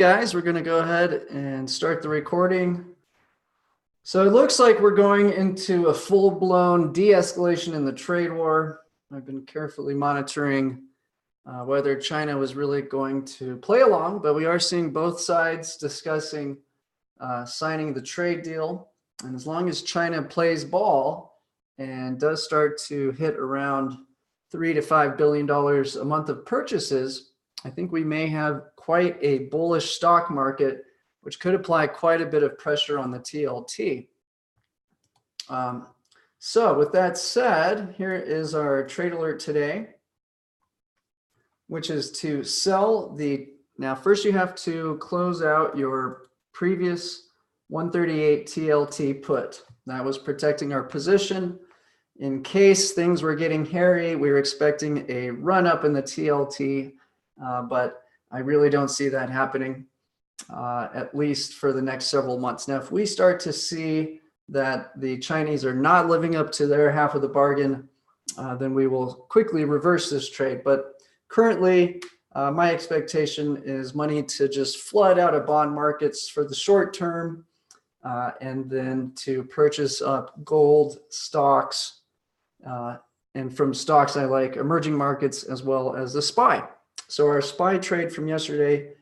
Guys, we're going to go ahead and start the recording. So it looks like we're going into a full-blown de-escalation in the trade war. I've been carefully monitoring whether China was really going to play along, but we are seeing both sides discussing signing the trade deal. And as long as China plays ball and does start to hit around $3 to $5 billion a month of purchases, I think we may have quite a bullish stock market, which could apply quite a bit of pressure on the TLT. So with that said, here is our trade alert today, which is to sell now first you have to close out your previous 138 TLT put. That was protecting our position. In case things were getting hairy, we were expecting a run up in the TLT. But I really don't see that happening, at least for the next several months. Now, if we start to see that the Chinese are not living up to their half of the bargain, then we will quickly reverse this trade. But currently, my expectation is money to just flood out of bond markets for the short term, and then to purchase up gold, stocks, and from stocks I like emerging markets as well as the SPY. So our SPY trade from yesterday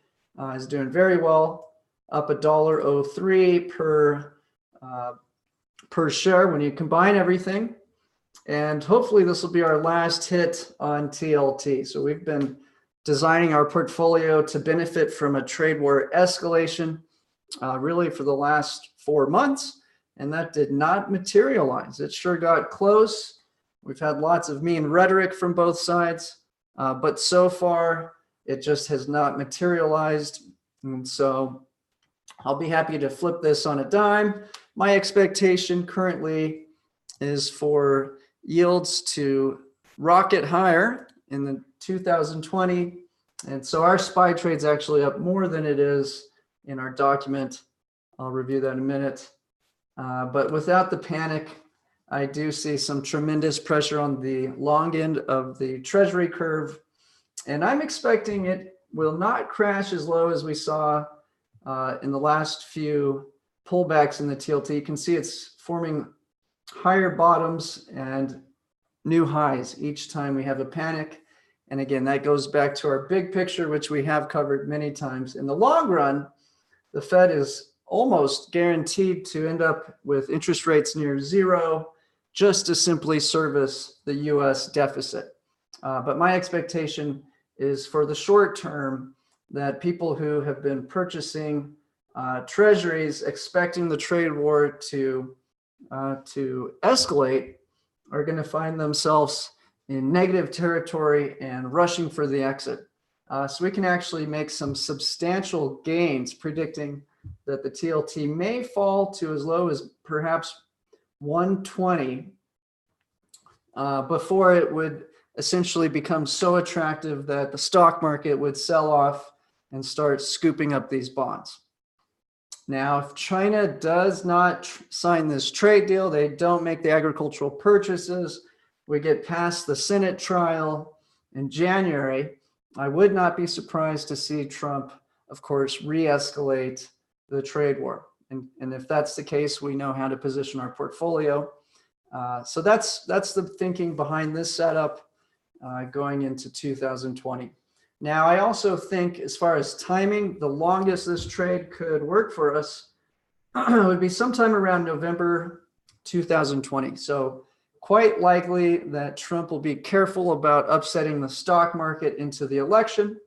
is doing very well, up $1.03 per share when you combine everything. And hopefully this will be our last hit on TLT. So we've been designing our portfolio to benefit from a trade war escalation really for the last 4 months, and that did not materialize. It sure got close. We've had lots of mean rhetoric from both sides. But so far, it just has not materialized. And so I'll be happy to flip this on a dime. My expectation currently is for yields to rocket higher in the 2020. And so our SPY trade's actually up more than it is in our document. I'll review that in a minute. But without the panic, I do see some tremendous pressure on the long end of the treasury curve, and I'm expecting it will not crash as low as we saw in the last few pullbacks in the TLT. You can see it's forming higher bottoms and new highs each time we have a panic. And again, that goes back to our big picture, which we have covered many times. In the long run, the Fed is almost guaranteed to end up with interest rates near zero, just to simply service the US deficit. But my expectation is for the short term that people who have been purchasing treasuries expecting the trade war to escalate are going to find themselves in negative territory and rushing for the exit. So we can actually make some substantial gains predicting that the TLT may fall to as low as perhaps 120 before it would essentially become so attractive that the stock market would sell off and start scooping up these bonds. Now, if China does not sign this trade deal, they don't make the agricultural purchases, we get past the Senate trial in January, I would not be surprised to see Trump, of course, re-escalate the trade war. And if that's the case, we know how to position our portfolio. So that's the thinking behind this setup going into 2020. Now, I also think as far as timing, the longest this trade could work for us would be sometime around November 2020. So quite likely that Trump will be careful about upsetting the stock market into the election,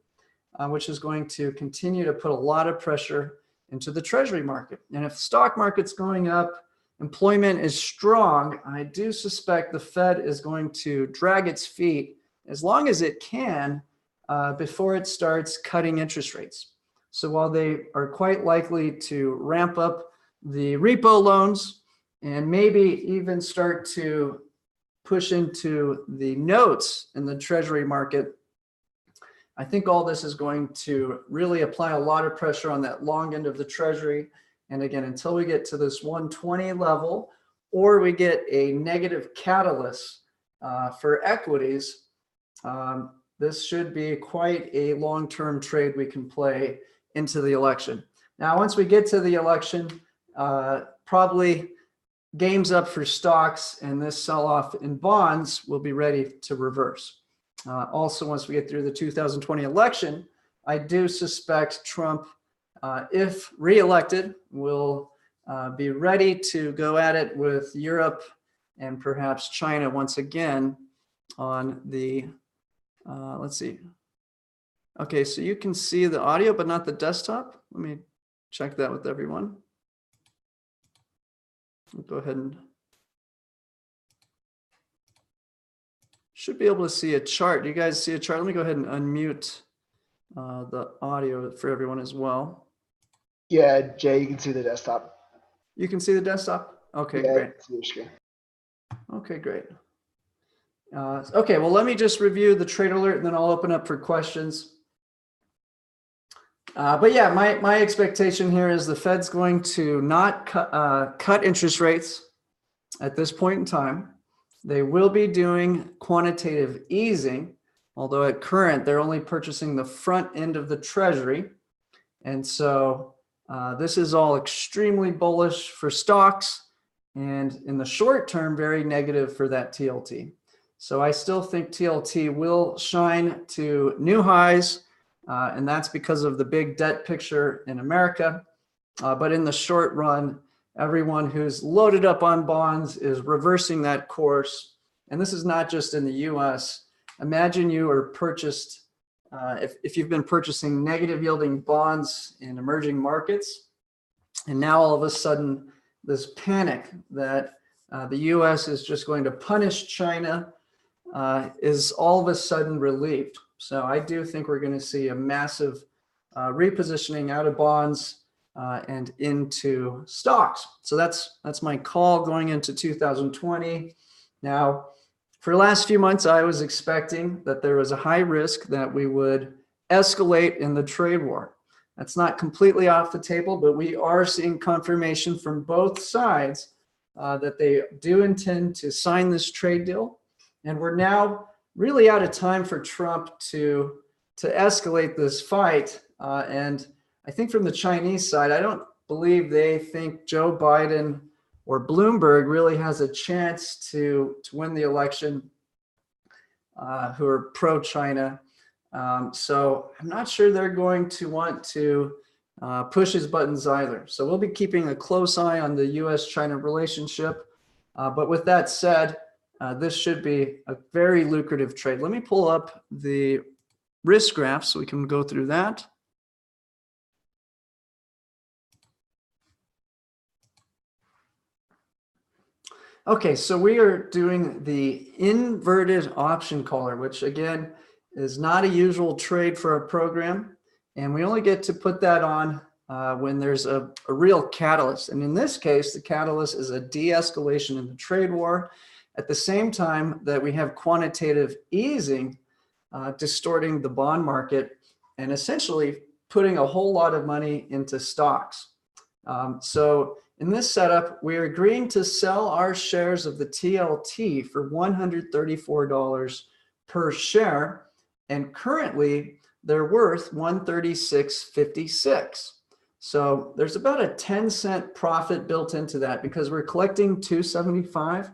which is going to continue to put a lot of pressure into the treasury market. And if the stock market's going up, employment is strong, I do suspect the Fed is going to drag its feet as long as it can before it starts cutting interest rates. So while they are quite likely to ramp up the repo loans and maybe even start to push into the notes in the treasury market, I think all this is going to really apply a lot of pressure on that long end of the treasury. And again, until we get to this 120 level, or we get a negative catalyst for equities, this should be quite a long-term trade we can play into the election. Now, once we get to the election, probably game's up for stocks, and this sell-off in bonds will be ready to reverse. Also, once we get through the 2020 election, I do suspect Trump, if reelected, will be ready to go at it with Europe and perhaps China once again on the, let's see. Okay, so you can see the audio, but not the desktop. Let me check that with everyone. I'll go ahead and should be able to see a chart. Do you guys see a chart? Let me go ahead and unmute the audio for everyone as well. Yeah, Jay, you can see the desktop. You can see the desktop? Okay, Yeah, great. see your screen. Okay, great. Okay, well, let me just review the trade alert and then I'll open up for questions. But yeah, my expectation here is the Fed's going to not cut interest rates at this point in time. They will be doing quantitative easing, although at current, they're only purchasing the front end of the treasury. And so this is all extremely bullish for stocks, and in the short term, very negative for that TLT. So I still think TLT will shine to new highs, and that's because of the big debt picture in America. But in the short run, everyone who's loaded up on bonds is reversing that course. And this is not just in the US. Imagine you are purchased, if you've been purchasing negative yielding bonds in emerging markets, and now all of a sudden this panic that the US is just going to punish China is all of a sudden relieved. So I do think we're going to see a massive repositioning out of bonds and into stocks. So that's my call going into 2020. Now, for the last few months, I was expecting that there was a high risk that we would escalate in the trade war. That's not completely off the table, but we are seeing confirmation from both sides that they do intend to sign this trade deal. And we're now really out of time for Trump to escalate this fight. And I think from the Chinese side, I don't believe they think Joe Biden or Bloomberg really has a chance to win the election, who are pro-China. So I'm not sure they're going to want to push his buttons either. So we'll be keeping a close eye on the US-China relationship. But with that said, this should be a very lucrative trade. Let me pull up the risk graph so we can go through that. Okay, so we are doing the inverted option collar, which again is not a usual trade for our program. And we only get to put that on when there's a real catalyst. And in this case, the catalyst is a de-escalation in the trade war at the same time that we have quantitative easing distorting the bond market and essentially putting a whole lot of money into stocks. So in this setup, we're agreeing to sell our shares of the TLT for $134 per share. And currently they're worth $136.56. So there's about a 10-cent profit built into that because we're collecting $2.75,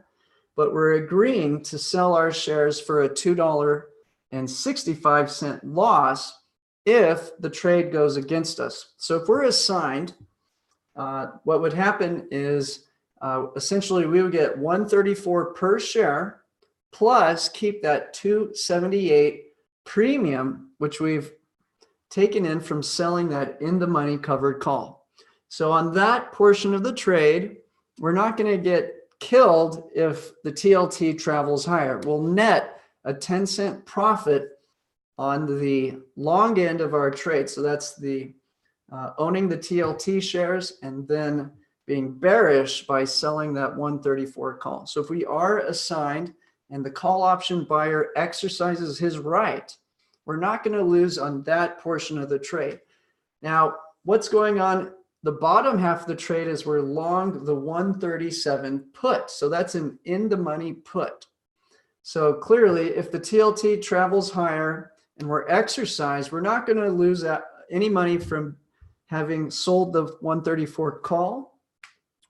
but we're agreeing to sell our shares for a $2.65 loss if the trade goes against us. So if we're assigned, what would happen is essentially we would get $134 per share plus keep that $2.78 premium, which we've taken in from selling that in the money covered call. So on that portion of the trade, we're not going to get killed if the TLT travels higher. We'll net a 10-cent profit on the long end of our trade. So that's the owning the TLT shares and then being bearish by selling that 134 call. So if we are assigned and the call option buyer exercises his right, we're not going to lose on that portion of the trade. Now, what's going on? The bottom half of the trade is we're long the 137 put. So that's an in the money put. So clearly, if the TLT travels higher and we're exercised, we're not going to lose any money from having sold the 134 call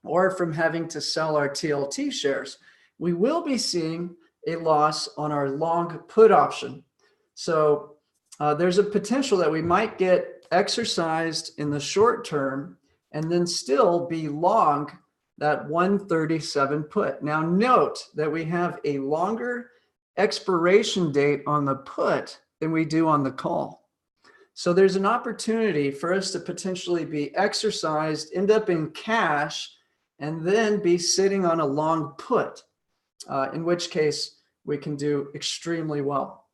or from having to sell our TLT shares. We will be seeing a loss on our long put option. So there's a potential that we might get exercised in the short term and then still be long that 137 put. Now note that we have a longer expiration date on the put than we do on the call. So there's an opportunity for us to potentially be exercised, end up in cash, and then be sitting on a long put, in which case we can do extremely well.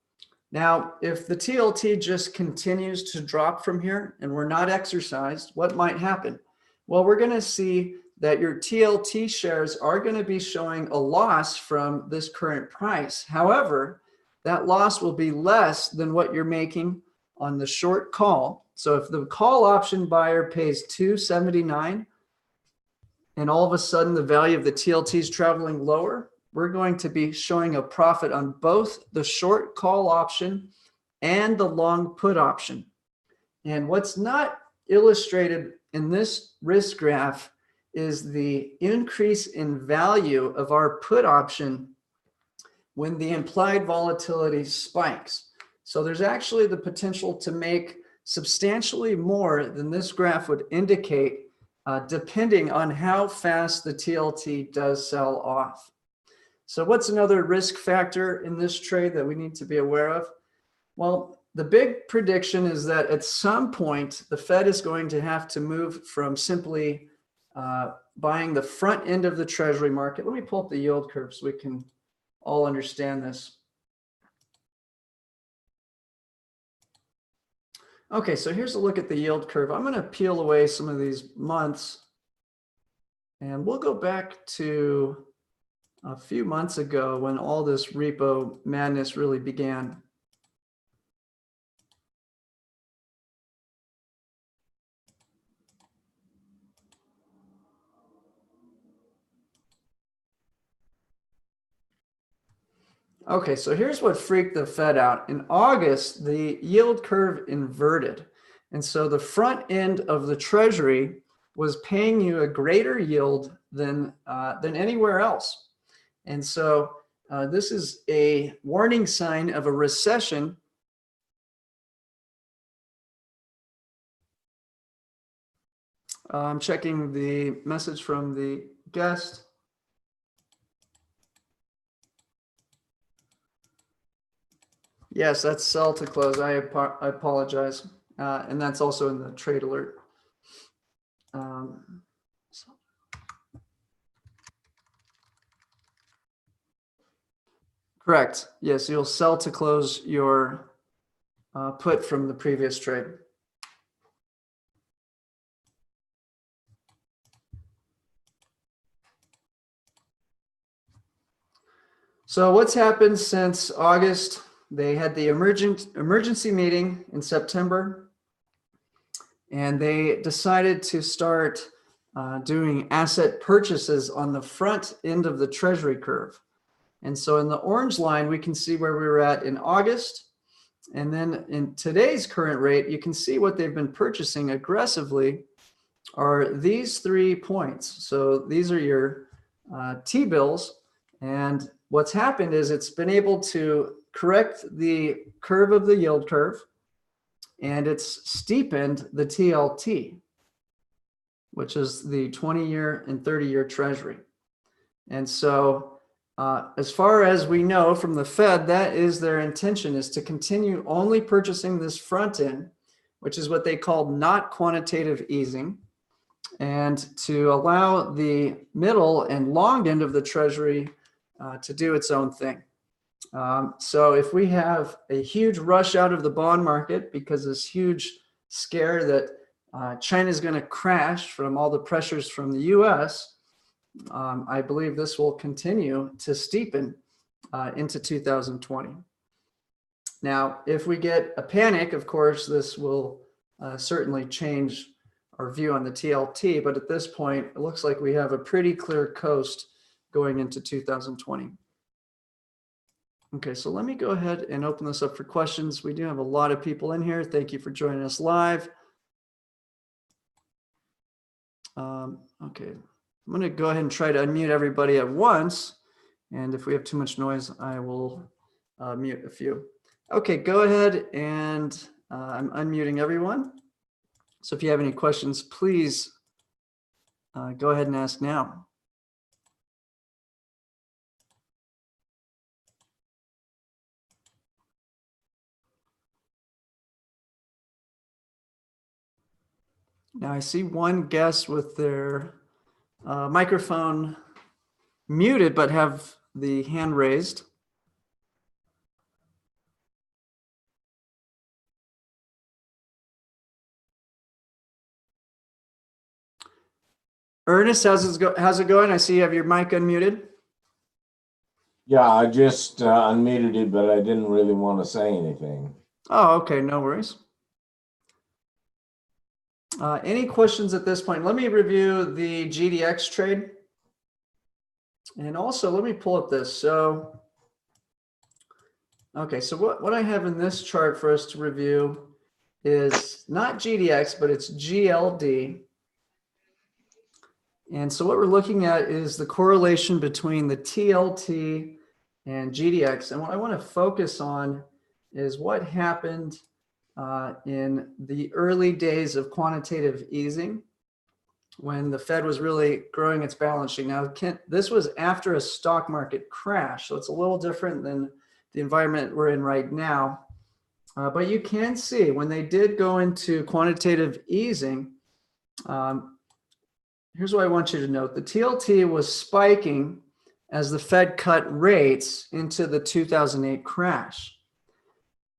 Now, if the TLT just continues to drop from here and we're not exercised, what might happen? Well, we're going to see that your TLT shares are going to be showing a loss from this current price. However, that loss will be less than what you're making on the short call. So if the call option buyer pays $2.79 and all of a sudden the value of the TLT is traveling lower, we're going to be showing a profit on both the short call option and the long put option. And what's not illustrated in this risk graph is the increase in value of our put option when the implied volatility spikes. So there's actually the potential to make substantially more than this graph would indicate, depending on how fast the TLT does sell off. So what's another risk factor in this trade that we need to be aware of? Well, the big prediction is that at some point, the Fed is going to have to move from simply buying the front end of the Treasury market. Let me pull up the yield curve so we can all understand this. Okay, so here's a look at the yield curve. I'm going to peel away some of these months, and we'll go back to a few months ago when all this repo madness really began. Okay, so here's what freaked the Fed out. In August, the yield curve inverted. And so the front end of the Treasury was paying you a greater yield than anywhere else. And so this is a warning sign of a recession. I'm checking the message from the guest. Yes, that's sell to close. I apologize. And that's also in the trade alert. Correct. Yes, you'll sell to close your put from the previous trade. So what's happened since August? They had the emergency meeting in September, and they decided to start doing asset purchases on the front end of the Treasury curve. And so in the orange line, we can see where we were at in August. And then in today's current rate, you can see what they've been purchasing aggressively are these 3 points. So these are your T-bills. And what's happened is it's been able to correct the curve of the yield curve, and it's steepened the TLT, which is the 20-year and 30-year Treasury. And so as far as we know from the Fed, that is their intention, is to continue only purchasing this front end, which is what they call not quantitative easing, and to allow the middle and long end of the Treasury to do its own thing. So if we have a huge rush out of the bond market because this huge scare that China is going to crash from all the pressures from the US, I believe this will continue to steepen into 2020. Now, if we get a panic, of course, this will certainly change our view on the TLT. But at this point, it looks like we have a pretty clear coast going into 2020. Okay, so let me go ahead and open this up for questions. We do have a lot of people in here. Thank you for joining us live. Okay, I'm going to go ahead and try to unmute everybody at once. And if we have too much noise, I will mute a few. Okay, go ahead and I'm unmuting everyone. So if you have any questions, please go ahead and ask now. Now I see one guest with their microphone muted, but have the hand raised. Ernest, how's it going? I see you have your mic unmuted. Yeah, I just unmuted it, but I didn't really want to say anything. Oh, okay, no worries. Any questions at this point? Let me review the GDX trade. And also, let me pull up this. So, okay, so what I have in this chart for us to review is not GDX, but it's GLD. And so what we're looking at is the correlation between the TLT and GDX. And what I want to focus on is what happened in the early days of quantitative easing when the Fed was really growing its balance sheet. Now, this was after a stock market crash, so it's a little different than the environment we're in right now. But you can see when they did go into quantitative easing, here's what I want you to note. The TLT was spiking as the Fed cut rates into the 2008 crash.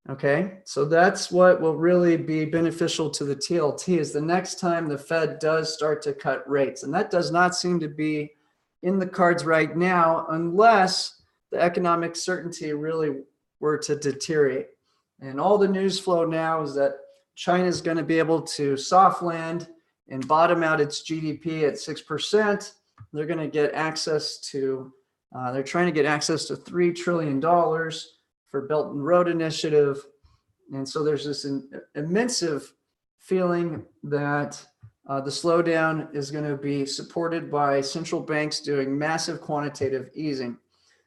Okay, so that's what will really be beneficial to the TLT is the next time the Fed does start to cut rates. And that does not seem to be in the cards right now unless the economic certainty really were to deteriorate. And all the news flow now is that China is going to be able to soft land and bottom out its GDP at 6%. They're going to get access to, they're trying to get access to $3 trillion for Belt and Road Initiative. And so there's this immense feeling that the slowdown is going to be supported by central banks doing massive quantitative easing.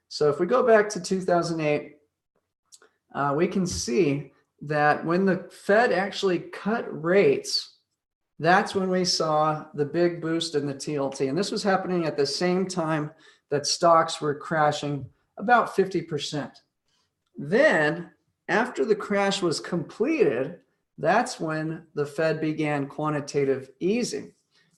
So if we go back to 2008, we can see that when the Fed actually cut rates, that's when we saw the big boost in the TLT. And this was happening at the same time that stocks were crashing about 50%. Then, after the crash was completed, that's when the Fed began quantitative easing,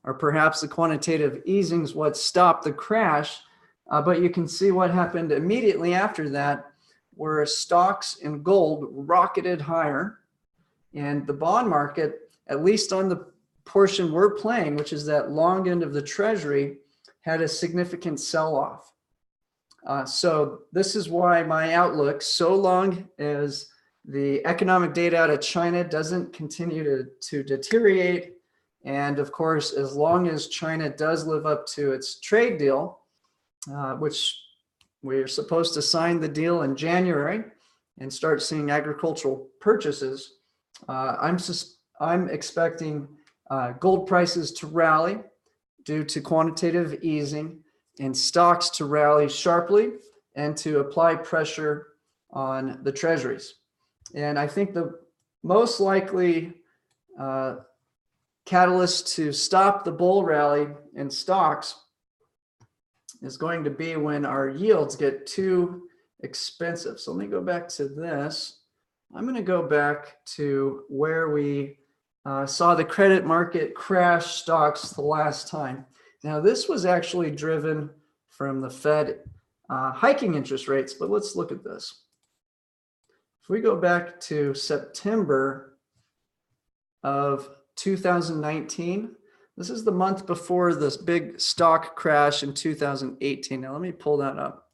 or perhaps the quantitative easing is what stopped the crash. But you can see what happened immediately after that, where stocks and gold rocketed higher, and the bond market, at least on the portion we're playing, which is that long end of the treasury, had a significant sell-off. So this is why my outlook, so long as the economic data out of China doesn't continue to deteriorate, and of course, as long as China does live up to its trade deal, which we're supposed to sign the deal in January and start seeing agricultural purchases, I'm expecting gold prices to rally due to quantitative easing, and stocks to rally sharply and to apply pressure on the treasuries. And I think the most likely catalyst to stop the bull rally in stocks is going to be when our yields get too expensive. So let me go back to this. I'm going to go back to where we saw the credit market crash stocks the last time. Now, this was actually driven from the Fed hiking interest rates, but let's look at this. If we go back to September of 2019, this is the month before this big stock crash in 2018. Now, let me pull that up.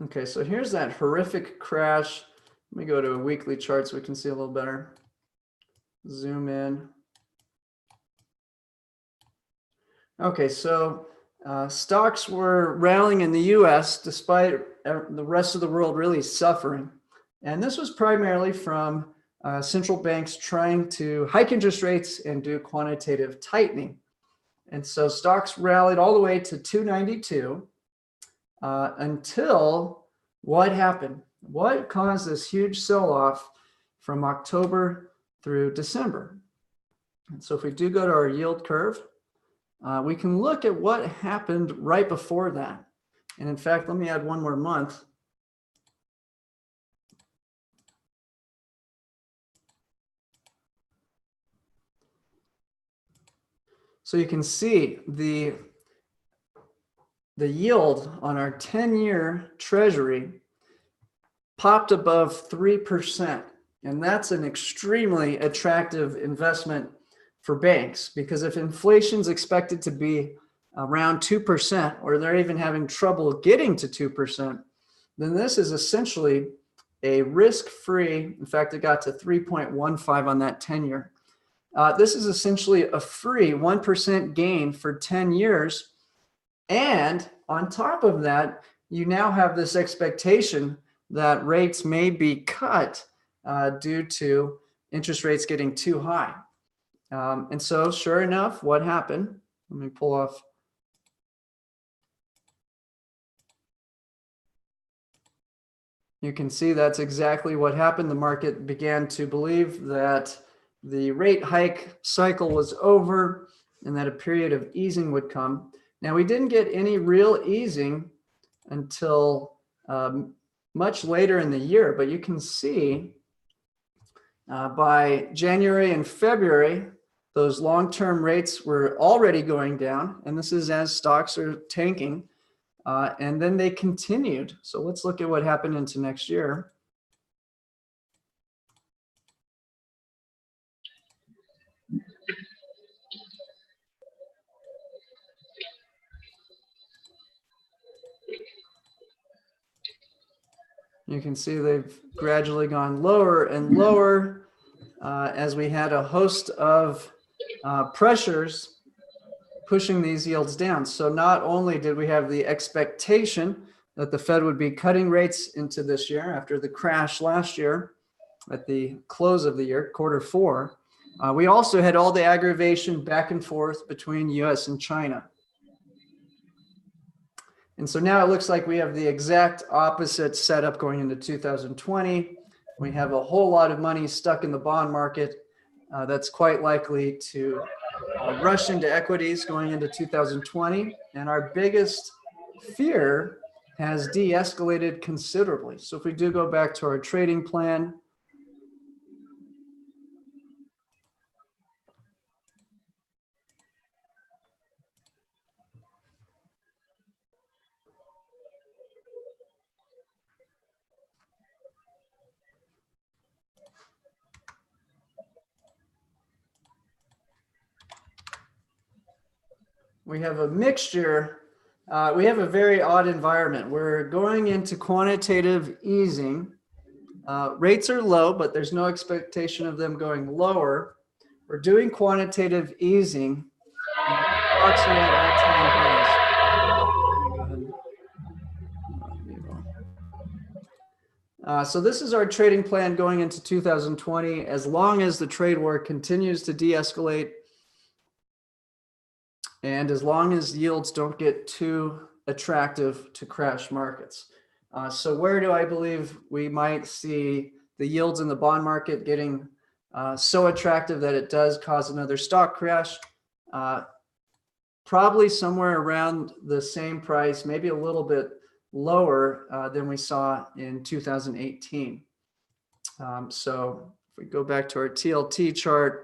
Okay, so here's that horrific crash. Let me go to a weekly chart so we can see a little better. Zoom in. Okay, so stocks were rallying in the US despite the rest of the world really suffering. And this was primarily from central banks trying to hike interest rates and do quantitative tightening. And so stocks rallied all the way to 292 until what happened? What caused this huge sell-off from October through December? And so if we do go to our yield curve, we can look at what happened right before that. And in fact, let me add one more month. So you can see the yield on our 10-year treasury popped above 3%. And that's an extremely attractive investment for banks, because if inflation is expected to be around 2%, or they're even having trouble getting to 2%, then this is essentially a risk-free, in fact, it got to 3.15 on that 10-year. This is essentially a free 1% gain for 10 years. And on top of that, you now have this expectation that rates may be cut due to interest rates getting too high. And so sure enough, what happened? Let me pull off. You can see that's exactly what happened. The market began to believe that the rate hike cycle was over and that a period of easing would come. Now, we didn't get any real easing until much later in the year, but you can see by January and February, those long-term rates were already going down, and this is as stocks are tanking, and then they continued. So let's look at what happened into next year. You can see they've gradually gone lower and lower as we had a host of pressures pushing these yields down. So not only did we have the expectation that the Fed would be cutting rates into this year after the crash last year at the close of the year, quarter four, we also had all the aggravation back and forth between US and China. And so now it looks like we have the exact opposite setup going into 2020. We have a whole lot of money stuck in the bond market that's quite likely to rush into equities going into 2020. And our biggest fear has de-escalated considerably. So if we do go back to our trading plan, we have a mixture. We have a very odd environment. We're going into quantitative easing. Rates are low, but there's no expectation of them going lower. We're doing quantitative easing. Stocks are at all-time highs. So this is our trading plan going into 2020. As long as the trade war continues to de-escalate, and as long as yields don't get too attractive to crash markets. So where do I believe we might see the yields in the bond market getting so attractive that it does cause another stock crash? Probably somewhere around the same price, maybe a little bit lower than we saw in 2018. So if we go back to our TLT chart,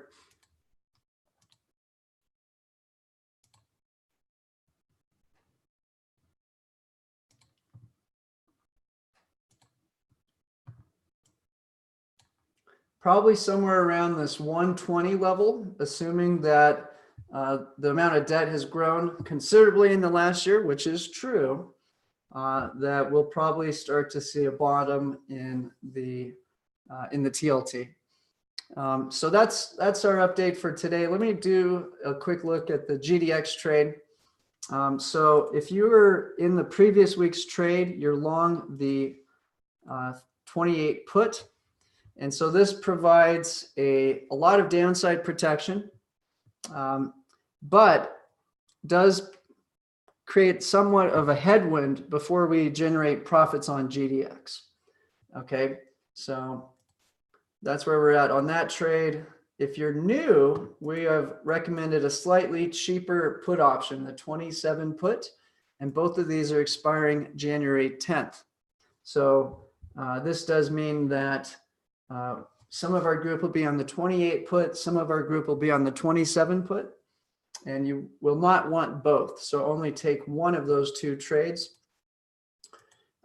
probably somewhere around this 120 level, assuming that the amount of debt has grown considerably in the last year, which is true, that we'll probably start to see a bottom in the TLT. So that's our update for today. Let me do a quick look at the GDX trade. So if you were in the previous week's trade, you're long the 28 put. And so this provides a lot of downside protection, but does create somewhat of a headwind before we generate profits on GDX. Okay, so that's where we're at on that trade. If you're new, we have recommended a slightly cheaper put option, the 27 put, and both of these are expiring January 10th. So this does mean that some of our group will be on the 28 put, some of our group will be on the 27 put, and you will not want both. So only take one of those two trades.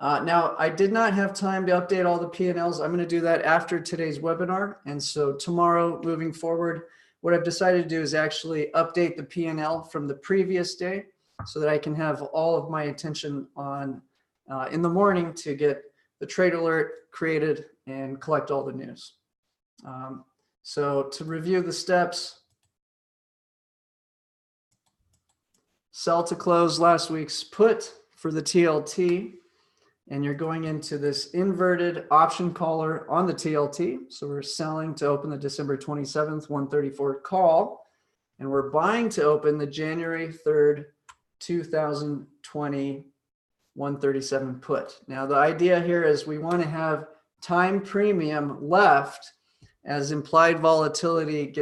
Now, I did not have time to update all the P&Ls. I'm going to do that after today's webinar. And so tomorrow, moving forward, what I've decided to do is actually update the P&L from the previous day so that I can have all of my attention on in the morning to get the trade alert created and collect all the news. So to review the steps, sell to close last week's put for the TLT. And you're going into this inverted option caller on the TLT. So we're selling to open the December 27th, 134 call. And we're buying to open the January 3rd, 2020, 137 put. Now, the idea here is we want to have time premium left as implied volatility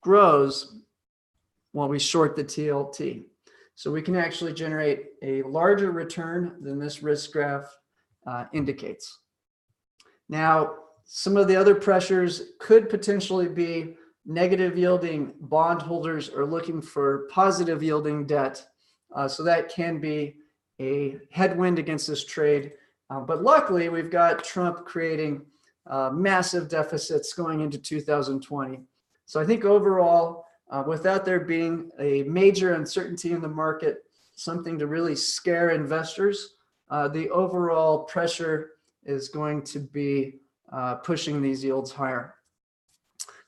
grows while we short the TLT. So we can actually generate a larger return than this risk graph indicates. Now, some of the other pressures could potentially be negative yielding bondholders are looking for positive yielding debt. So that can be a headwind against this trade. But luckily, we've got Trump creating massive deficits going into 2020. So I think overall, without there being a major uncertainty in the market, something to really scare investors, the overall pressure is going to be pushing these yields higher.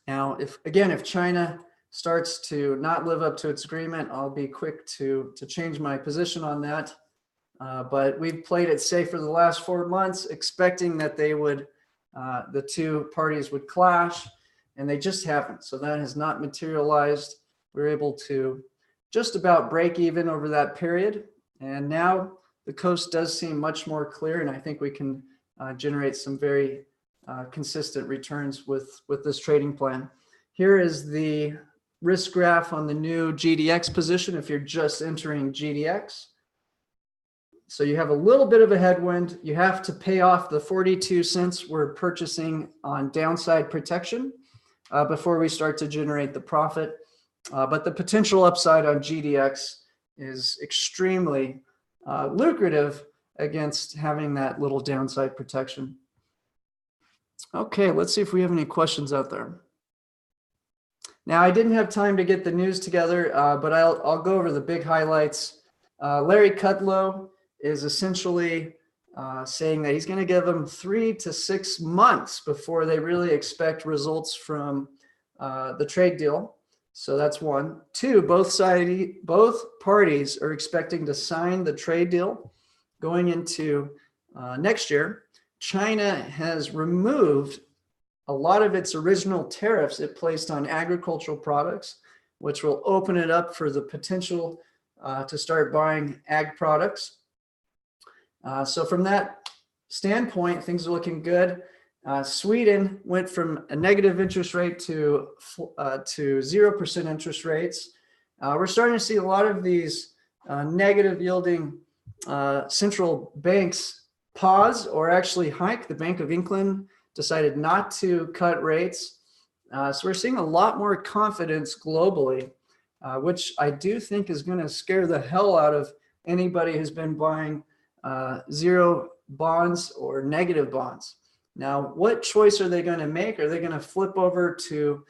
Now, if China starts to not live up to its agreement, I'll be quick to change my position on that. But we've played it safe for the last 4 months, expecting that the two parties would clash. And they just haven't. So that has not materialized. We're able to just about break even over that period. And now the coast does seem much more clear. And I think we can generate some very consistent returns with this trading plan. Here is the risk graph on the new GDX position if you're just entering GDX. So you have a little bit of a headwind. You have to pay off the 42 cents we're purchasing on downside protection before we start to generate the profit. But the potential upside on GDX is extremely lucrative against having that little downside protection. Okay, let's see if we have any questions out there. Now, I didn't have time to get the news together, but I'll go over the big highlights. Larry Kudlow is essentially saying that he's going to give them 3 to 6 months before they really expect results from the trade deal. So that's one. Two, both parties are expecting to sign the trade deal going into next year. China has removed a lot of its original tariffs it placed on agricultural products, which will open it up for the potential to start buying ag products. So from that standpoint, things are looking good. Sweden went from a negative interest rate to 0% interest rates. We're starting to see a lot of these negative yielding central banks pause or actually hike. The Bank of England decided not to cut rates. So we're seeing a lot more confidence globally, which I do think is going to scare the hell out of anybody who's been buying zero bonds or negative bonds. Now, what choice are they going to make? Are they going to flip over to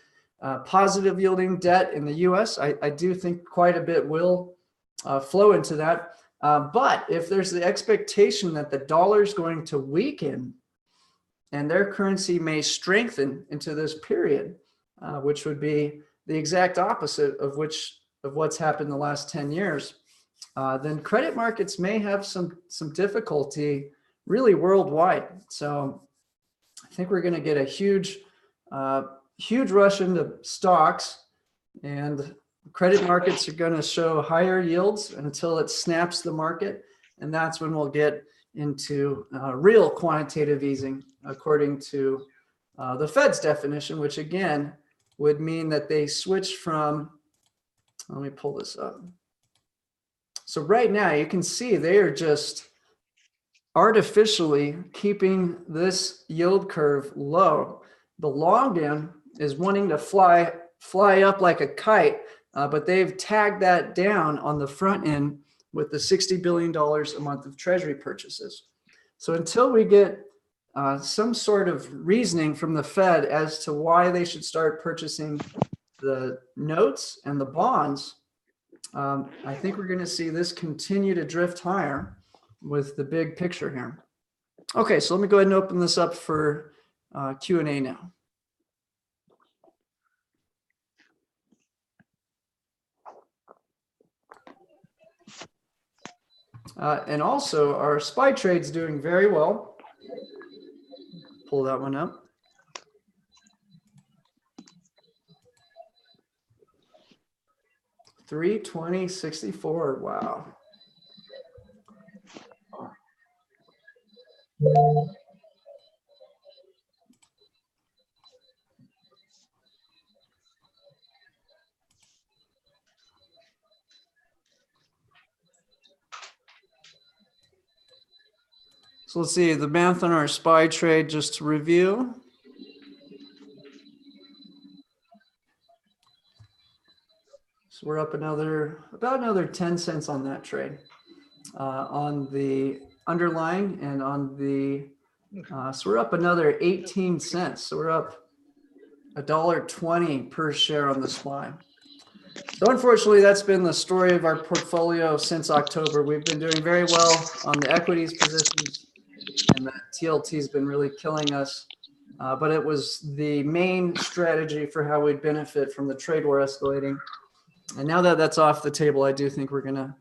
positive yielding debt in the US? I do think quite a bit will flow into that. But if there's the expectation that the dollar is going to weaken and their currency may strengthen into this period, which would be the exact opposite of of what's happened in the last 10 years, then credit markets may have some difficulty really worldwide. So I think we're going to get a huge rush into stocks, and credit markets are going to show higher yields until it snaps the market. And that's when we'll get into real quantitative easing, according to the Fed's definition, which again would mean that they switch from, let me pull this up. So right now you can see they are just artificially keeping this yield curve low. The long end is wanting to fly up like a kite, but they've tagged that down on the front end with the $60 billion a month of treasury purchases. So until we get some sort of reasoning from the Fed as to why they should start purchasing the notes and the bonds, I think we're going to see this continue to drift higher with the big picture here. Okay, so let me go ahead and open this up for Q&A now. And also our SPY trade's doing very well. Pull that one up. $320.64. Wow. So let's see the math on our SPY trade just to review. So we're up about another 10 cents on that trade, on the underlying, and on the, so we're up another 18 cents. So we're up $1.20 per share on the SPY. So unfortunately, that's been the story of our portfolio since October. We've been doing very well on the equities positions, and the TLT has been really killing us. But it was the main strategy for how we'd benefit from the trade war escalating. And now that that's off the table, I do think we're going to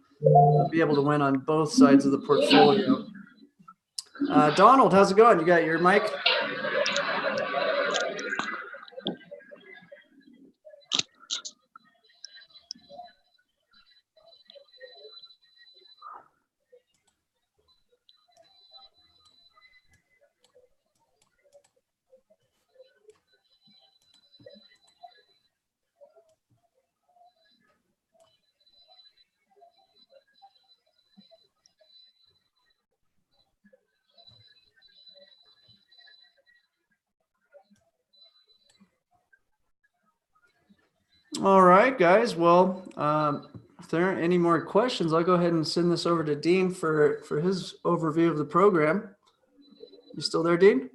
be able to win on both sides of the portfolio. Donald, how's it going? You got your mic? All right, guys. Well, if there aren't any more questions, I'll go ahead and send this over to Dean for his overview of the program. You still there, Dean?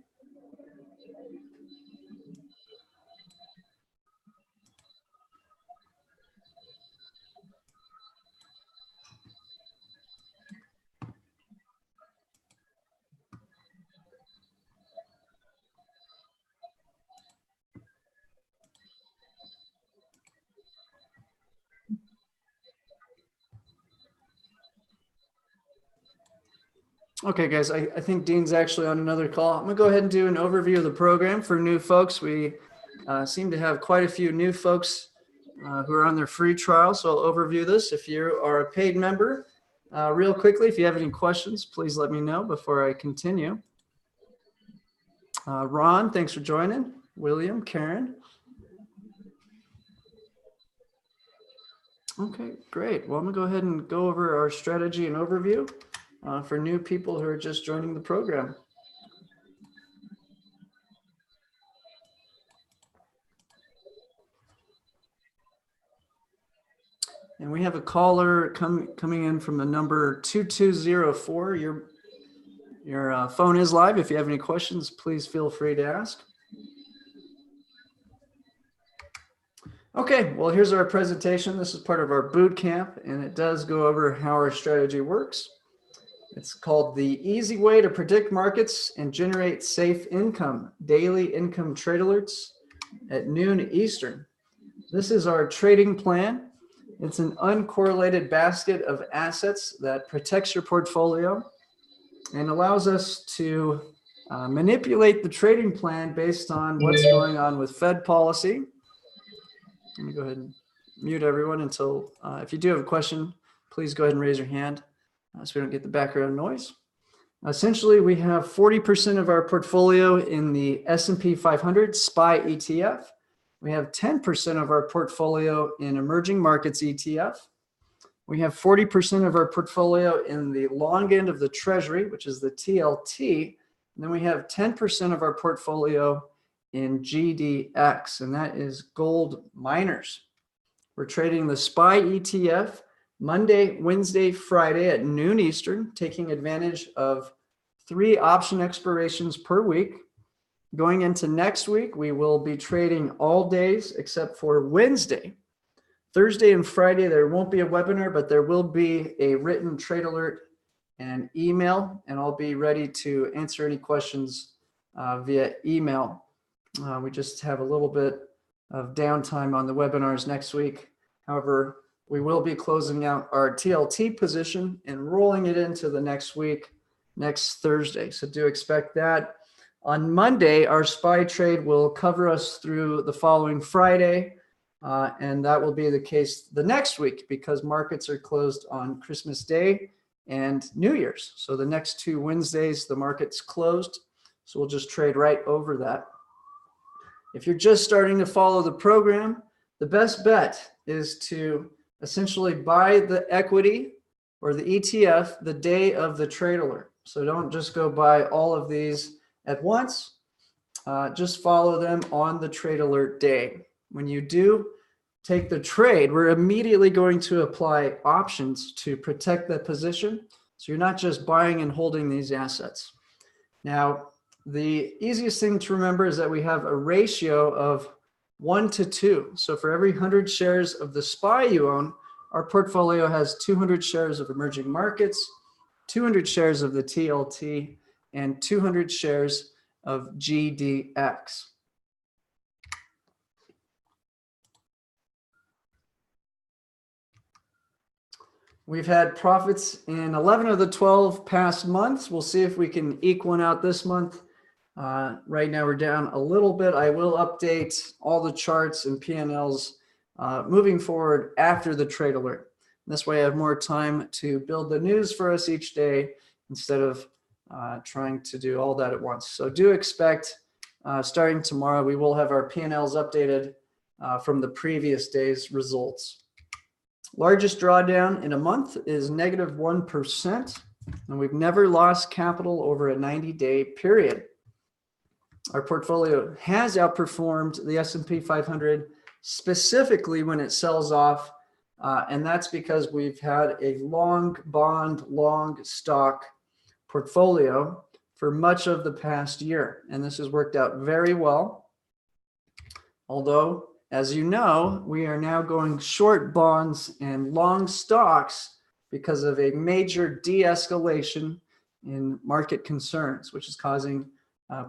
Okay, guys, I think Dean's actually on another call. I'm gonna go ahead and do an overview of the program for new folks. We seem to have quite a few new folks who are on their free trial, so I'll overview this. If you are a paid member, real quickly, if you have any questions, please let me know before I continue. Ron, thanks for joining. William, Karen. Okay, great. Well, I'm gonna go ahead and go over our strategy and overview for new people who are just joining the program. And we have a caller coming in from the number 2204. Your phone is live. If you have any questions, please feel free to ask. Okay, well, here's our presentation. This is part of our boot camp, and it does go over how our strategy works. It's called The Easy Way to Predict Markets and Generate Safe Income, Daily Income Trade Alerts at noon Eastern. This is our trading plan. It's an uncorrelated basket of assets that protects your portfolio and allows us to manipulate the trading plan based on what's going on with Fed policy. Let me go ahead and mute everyone until, if you do have a question, please go ahead and raise your hand so we don't get the background noise. Essentially, we have 40% of our portfolio in the S&P 500 SPY ETF. We have 10% of our portfolio in emerging markets ETF. We have 40% of our portfolio in the long end of the treasury, which is the TLT. And then we have 10% of our portfolio in GDX, and that is gold miners. We're trading the SPY ETF Monday, Wednesday, Friday at noon Eastern, taking advantage of 3 option expirations per week. Going into next week, we will be trading all days except for Wednesday. Thursday and Friday, there won't be a webinar, but there will be a written trade alert and email, and I'll be ready to answer any questions via email. We just have a little bit of downtime on the webinars next week. However, we will be closing out our TLT position and rolling it into the next week, next Thursday. So do expect that. On Monday, our SPY trade will cover us through the following Friday. And that will be the case the next week because markets are closed on Christmas Day and New Year's. So the next 2 Wednesdays, the market's closed. So we'll just trade right over that. If you're just starting to follow the program, the best bet is to essentially buy the equity or the ETF the day of the trade alert. So don't just go buy all of these at once. Just follow them on the trade alert day. When you do take the trade, we're immediately going to apply options to protect the position. So you're not just buying and holding these assets. Now, the easiest thing to remember is that we have a ratio of 1 to 2. So for every 100 shares of the SPY you own, our portfolio has 200 shares of emerging markets, 200 shares of the TLT, and 200 shares of GDX. We've had profits in 11 of the 12 past months. We'll see if we can eke one out this month. Right now we're down a little bit. I will update all the charts and P&Ls moving forward after the trade alert. This way I have more time to build the news for us each day instead of trying to do all that at once. So do expect starting tomorrow, we will have our P&Ls updated from the previous day's results. Largest drawdown in a month is -1%, and we've never lost capital over a 90-day period. Our portfolio has outperformed the S&P 500 specifically when it sells off, and that's because we've had a long bond, long stock portfolio for much of the past year, and this has worked out very well. Although, as you know, we are now going short bonds and long stocks because of a major de-escalation in market concerns, which is causing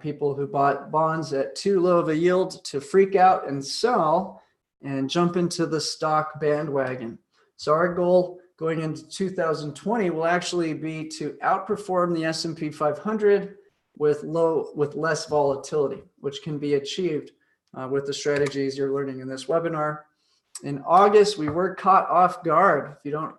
people who bought bonds at too low of a yield to freak out and sell and jump into the stock bandwagon. So our goal going into 2020 will actually be to outperform the S&P 500 with less volatility, which can be achieved with the strategies you're learning in this webinar. In August, we were caught off guard. If you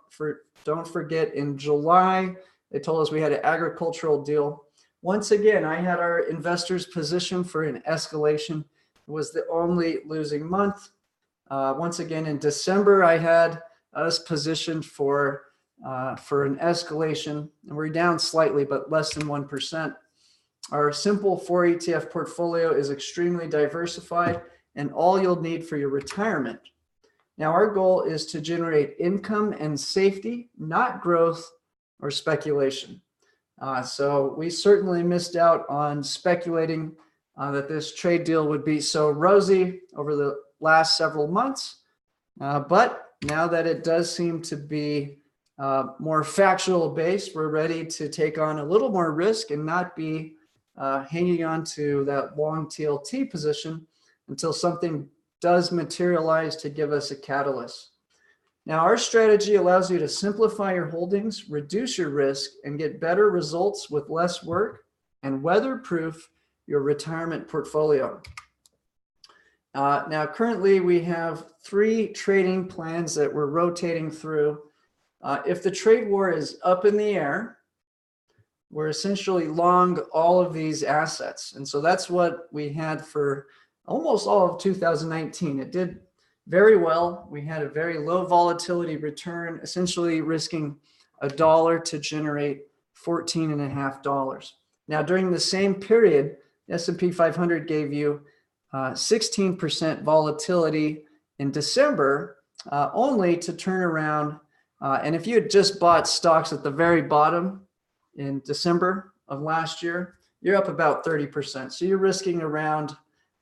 don't forget, in July, they told us we had an agricultural deal. Once again, I had our investors positioned for an escalation. It was the only losing month. Once again, in December, I had us positioned for an escalation, and we're down slightly, but less than 1%. Our simple 4 ETF portfolio is extremely diversified and all you'll need for your retirement. Now, our goal is to generate income and safety, not growth or speculation. So we certainly missed out on speculating that this trade deal would be so rosy over the last several months. But now that it does seem to be more factual based, we're ready to take on a little more risk and not be hanging on to that long TLT position until something does materialize to give us a catalyst. Now, our strategy allows you to simplify your holdings, reduce your risk, and get better results with less work and weatherproof your retirement portfolio. Now, currently, we have 3 trading plans that we're rotating through. If the trade war is up in the air, we're essentially long all of these assets. And so that's what we had for almost all of 2019. It did very well. We had a very low volatility return, essentially risking $1 to generate $14.50. Now, during the same period, S&P 500 gave you 16% volatility in December, only to turn around. And if you had just bought stocks at the very bottom in December of last year, you're up about 30%. So you're risking around,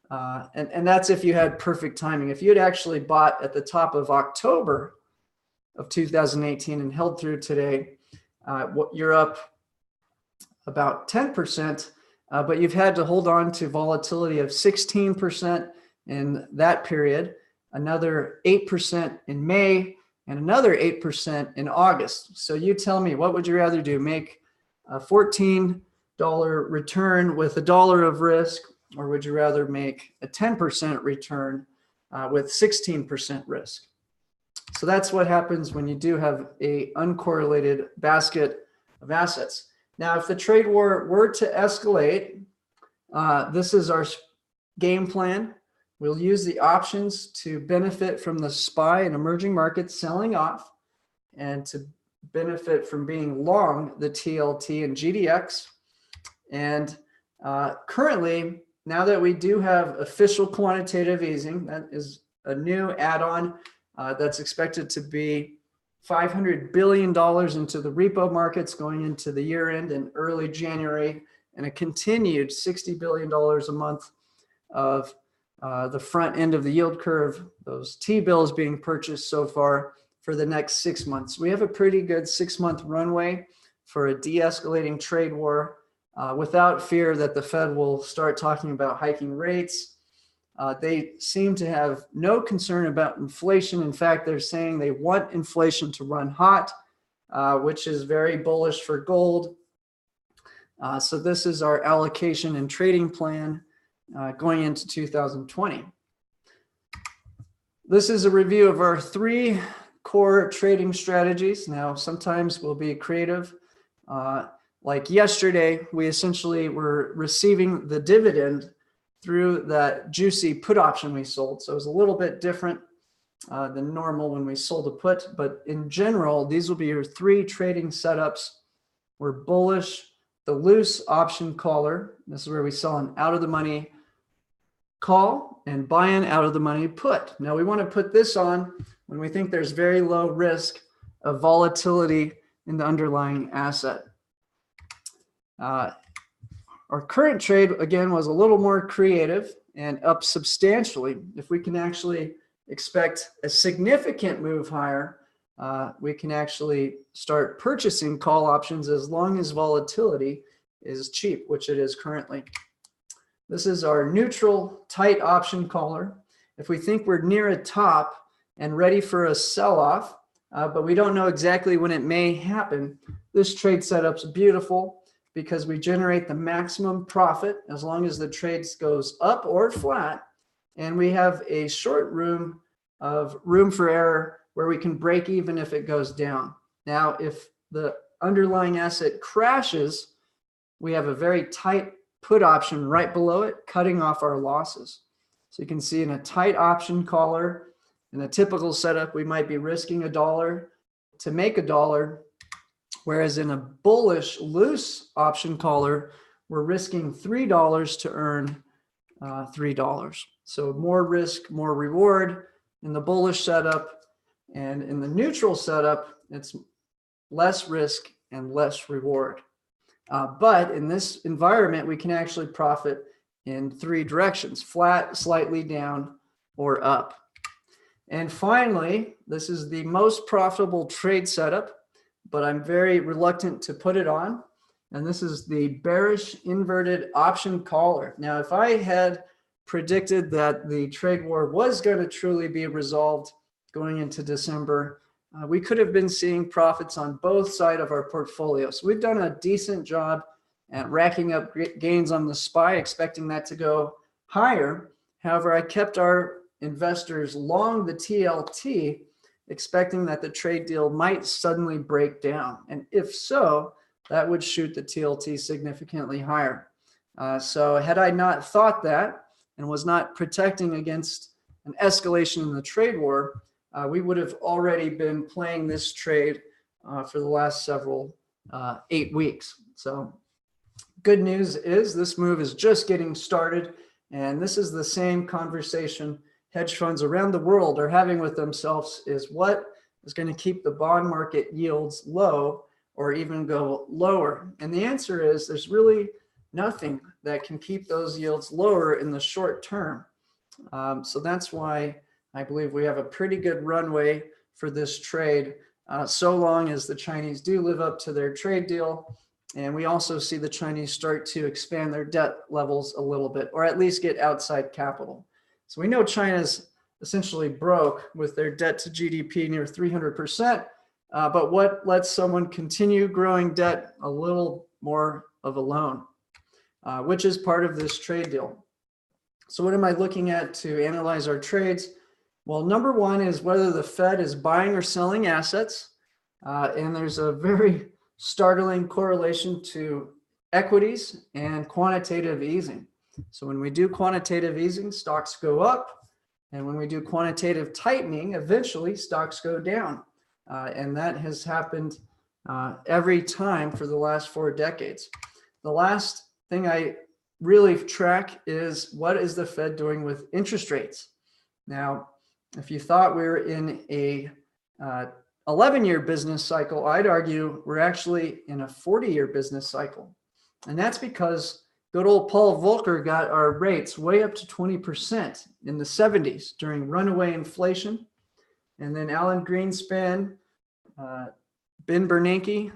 and that's if you had perfect timing. If you had actually bought at the top of October of 2018 and held through today, you're up about 10%, but you've had to hold on to volatility of 16% in that period, another 8% in May, and another 8% in August. So you tell me, what would you rather do? Make a $14 return with $1 of risk, or would you rather make a 10% return with 16% risk? So that's what happens when you do have a uncorrelated basket of assets. Now, if the trade war were to escalate, this is our game plan. We'll use the options to benefit from the SPY and emerging markets selling off, and to benefit from being long the TLT and GDX. And currently, now that we do have official quantitative easing, that is a new add-on that's expected to be $500 billion into the repo markets going into the year end in early January, and a continued $60 billion a month of the front end of the yield curve, those T-bills being purchased so far for the next 6 months. We have a pretty good 6-month runway for a de-escalating trade war without fear that the Fed will start talking about hiking rates. They seem to have no concern about inflation. In fact, they're saying they want inflation to run hot, which is very bullish for gold. So this is our allocation and trading plan going into 2020. This is a review of our 3 core trading strategies. Now, sometimes we'll be creative. Like yesterday, we essentially were receiving the dividend through that juicy put option we sold. So it was a little bit different than normal when we sold a put. But in general, these will be your 3 trading setups. We're bullish, the loose option caller. This is where we sell an out of the money call and buy an out of the money put. Now, we want to put this on when we think there's very low risk of volatility in the underlying asset. Our current trade, again, was a little more creative and up substantially. If we can actually expect a significant move higher, we can actually start purchasing call options as long as volatility is cheap, which it is currently. This is our neutral tight option caller. If we think we're near a top and ready for a sell-off, but we don't know exactly when it may happen, this trade setup's beautiful because we generate the maximum profit as long as the trade goes up or flat, and we have a short room for error where we can break even if it goes down. Now, if the underlying asset crashes, we have a very tight put option right below it, cutting off our losses. So you can see in a tight option caller, in a typical setup, we might be risking $1 to make $1, whereas in a bullish loose option caller, we're risking $3 to earn $3. So more risk, more reward in the bullish setup, and in the neutral setup, it's less risk and less reward. But in this environment, we can actually profit in 3 directions: flat, slightly down, or up. And finally, this is the most profitable trade setup, but I'm very reluctant to put it on. And this is the bearish inverted option caller. Now, if I had predicted that the trade war was going to truly be resolved going into December, we could have been seeing profits on both sides of our portfolio. So we've done a decent job at racking up gains on the SPY, expecting that to go higher. However, I kept our investors long the TLT, expecting that the trade deal might suddenly break down. And if so, that would shoot the TLT significantly higher. So had I not thought that and was not protecting against an escalation in the trade war, we would have already been playing this trade for the last several 8 weeks. So good news is this move is just getting started. And this is the same conversation hedge funds around the world are having with themselves, is what is going to keep the bond market yields low or even go lower? And the answer is there's really nothing that can keep those yields lower in the short term. So that's why I believe we have a pretty good runway for this trade, so long as the Chinese do live up to their trade deal. And we also see the Chinese start to expand their debt levels a little bit, or at least get outside capital. So we know China's essentially broke with their debt to GDP near 300%. But what lets someone continue growing debt a little more of a loan, which is part of this trade deal. So what am I looking at to analyze our trades? Well, number one is whether the Fed is buying or selling assets. And there's a very startling correlation to equities and quantitative easing. So when we do quantitative easing, stocks go up. And when we do quantitative tightening, eventually stocks go down. And that has happened every time for the last 4 decades. The last thing I really track is what is the Fed doing with interest rates? Now, if you thought we were in a 11-year business cycle, I'd argue we're actually in a 40-year business cycle. And that's because good old Paul Volcker got our rates way up to 20% in the 70s during runaway inflation. And then Alan Greenspan, Ben Bernanke,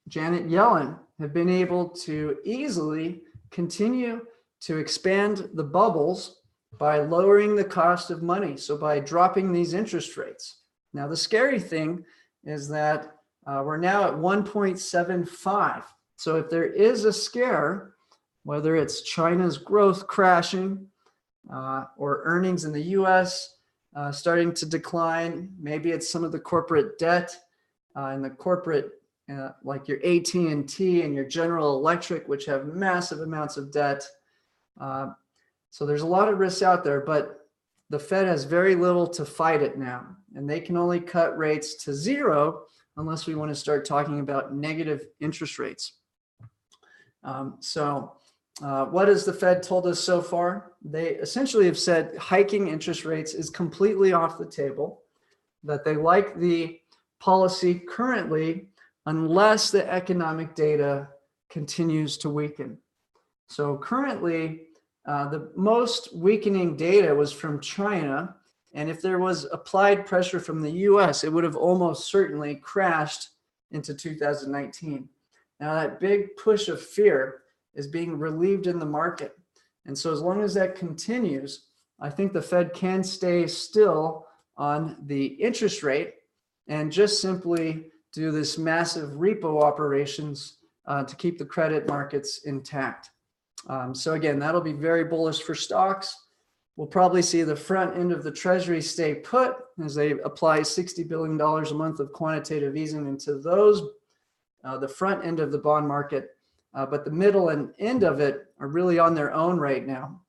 Janet Yellen have been able to easily continue to expand the bubbles by lowering the cost of money. So by dropping these interest rates. Now, the scary thing is that we're now at 1.75. So if there is a scare, whether it's China's growth crashing or earnings in the US starting to decline, maybe it's some of the corporate debt and the corporate, like your AT&T and your General Electric, which have massive amounts of debt. So there's a lot of risks out there, but the Fed has very little to fight it now, and they can only cut rates to 0 unless we want to start talking about negative interest rates. What has the Fed told us so far? They essentially have said hiking interest rates is completely off the table, that they like the policy currently unless the economic data continues to weaken. So currently, the most weakening data was from China. And if there was applied pressure from the US, it would have almost certainly crashed into 2019. Now that big push of fear is being relieved in the market. And so as long as that continues, I think the Fed can stay still on the interest rate and just simply do this massive repo operations to keep the credit markets intact. So again, that'll be very bullish for stocks. We'll probably see the front end of the treasury stay put as they apply $60 billion a month of quantitative easing into those, the front end of the bond market. But the middle and end of it are really on their own right now.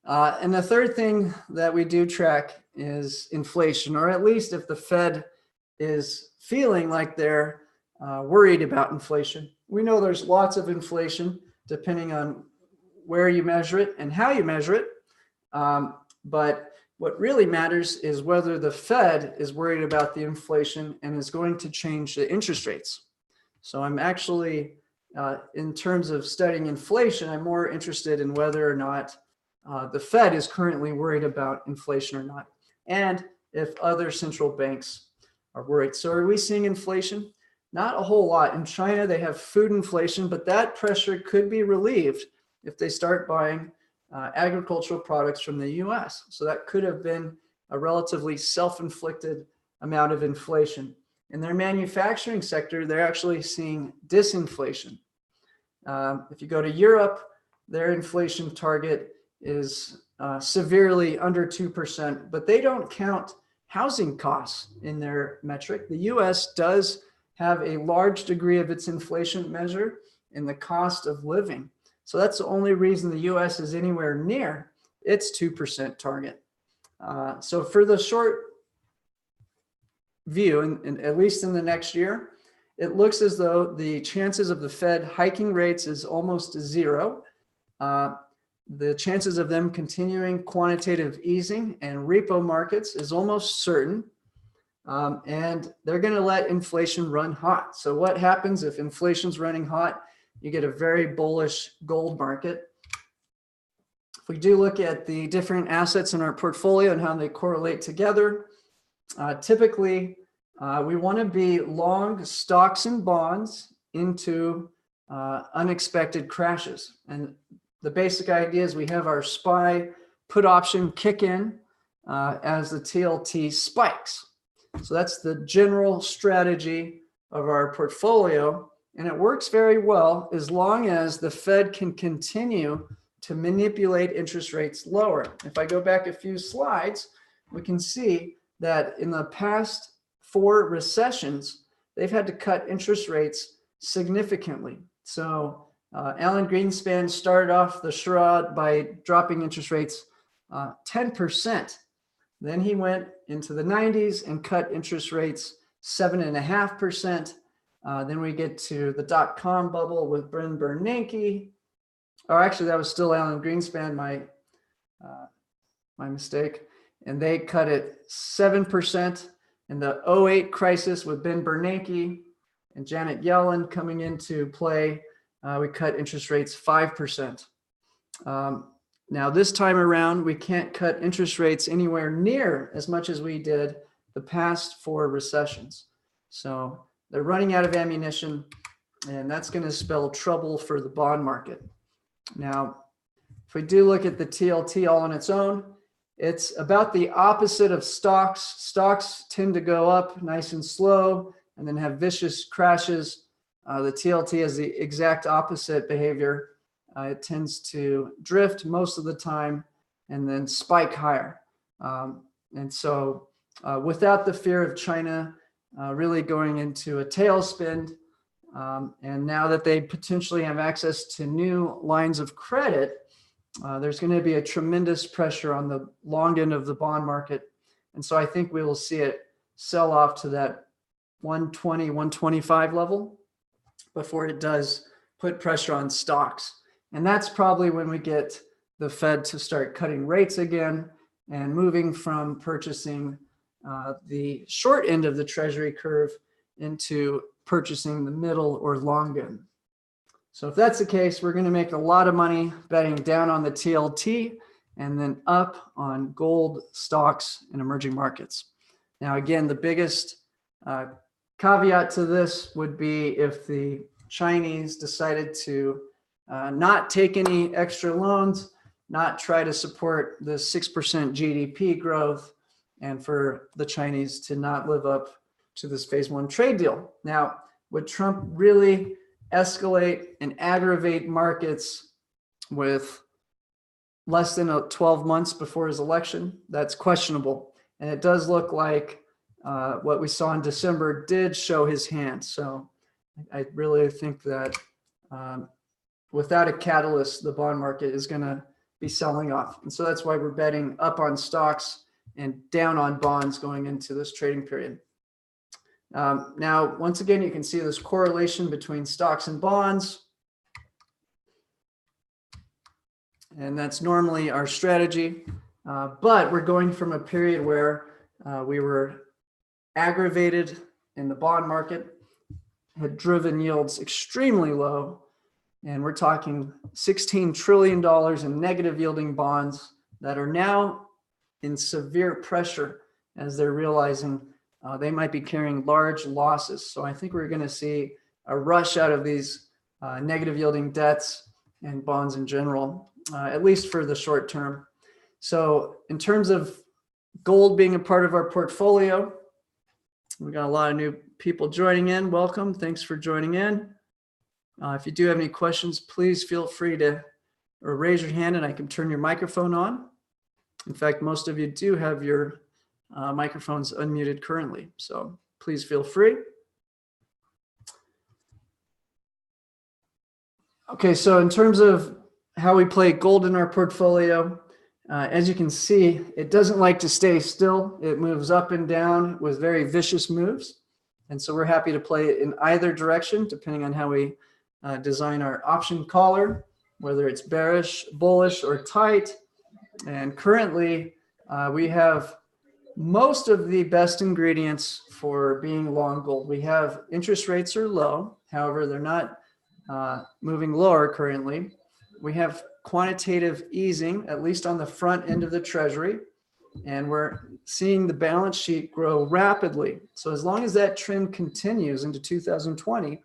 And the third thing that we do track is inflation, or at least if the Fed is feeling like they're worried about inflation. We know there's lots of inflation depending on where you measure it and how you measure it. But what really matters is whether the Fed is worried about the inflation and is going to change the interest rates. So I'm actually, in terms of studying inflation, I'm more interested in whether or not the Fed is currently worried about inflation or not, and if other central banks are worried. So are we seeing inflation? Not a whole lot. In China, they have food inflation, but that pressure could be relieved if they start buying agricultural products from the US. So that could have been a relatively self-inflicted amount of inflation. In their manufacturing sector, they're actually seeing disinflation. If you go to Europe, their inflation target is severely under 2%, but they don't count housing costs in their metric. The US does have a large degree of its inflation measure in the cost of living. So that's the only reason the US is anywhere near its 2% target. So for the short view, and at least in the next year, it looks as though the chances of the Fed hiking rates is almost zero. The chances of them continuing quantitative easing and repo markets is almost certain. And they're going to let inflation run hot. So what happens if inflation's running hot? You get a very bullish gold market. If we do look at the different assets in our portfolio and how they correlate together, typically we want to be long stocks and bonds into unexpected crashes. And the basic idea is we have our SPY put option kick in as the TLT spikes. So that's the general strategy of our portfolio. And it works very well as long as the Fed can continue to manipulate interest rates lower. If I go back a few slides, we can see that in the past 4 recessions, they've had to cut interest rates significantly. So Alan Greenspan started off the charade by dropping interest rates 10%. Then he went into the 90s and cut interest rates 7.5%. Then we get to the dot-com bubble with Ben Bernanke. Or actually, that was still Alan Greenspan, my mistake. And they cut it 7%. In the 08 crisis with Ben Bernanke and Janet Yellen coming into play, we cut interest rates 5%. Now, this time around, we can't cut interest rates anywhere near as much as we did the past 4 recessions. So they're running out of ammunition, and that's going to spell trouble for the bond market. Now, if we do look at the TLT all on its own, it's about the opposite of stocks. Stocks tend to go up nice and slow and then have vicious crashes. The TLT has the exact opposite behavior. It tends to drift most of the time and then spike higher. And so without the fear of China really going into a tailspin, and now that they potentially have access to new lines of credit, there's going to be a tremendous pressure on the long end of the bond market. And so I think we will see it sell off to that 120, 125 level before it does put pressure on stocks. And that's probably when we get the Fed to start cutting rates again and moving from purchasing the short end of the Treasury curve into purchasing the middle or long end. So if that's the case, we're going to make a lot of money betting down on the TLT and then up on gold, stocks, and emerging markets. Now, again, the biggest caveat to this would be if the Chinese decided to not take any extra loans, not try to support the 6% GDP growth, and for the Chinese to not live up to this phase 1 trade deal. Now, would Trump really escalate and aggravate markets with less than 12 months before his election? That's questionable. And it does look like what we saw in December did show his hand. So I really think that without a catalyst, the bond market is going to be selling off. And so that's why we're betting up on stocks and down on bonds going into this trading period. Now, once again, you can see this correlation between stocks and bonds. And that's normally our strategy. But we're going from a period where we were aggravated in the bond market, had driven yields extremely low. And we're talking $16 trillion in negative yielding bonds that are now in severe pressure as they're realizing they might be carrying large losses. So I think we're going to see a rush out of these negative yielding debts and bonds in general, at least for the short term. So in terms of gold being a part of our portfolio, We got a lot of new people joining in. Welcome. Thanks for joining in. If you do have any questions, please feel free to raise your hand and I can turn your microphone on. In fact, most of you do have your microphones unmuted currently, so please feel free. Okay, so in terms of how we play gold in our portfolio, as you can see, it doesn't like to stay still. It moves up and down with very vicious moves. And so we're happy to play it in either direction, depending on how we design our option collar, whether it's bearish, bullish, or tight. And currently, we have most of the best ingredients for being long gold. We have interest rates are low. However, they're not moving lower currently. We have quantitative easing, at least on the front end of the treasury. And we're seeing the balance sheet grow rapidly. So as long as that trend continues into 2020,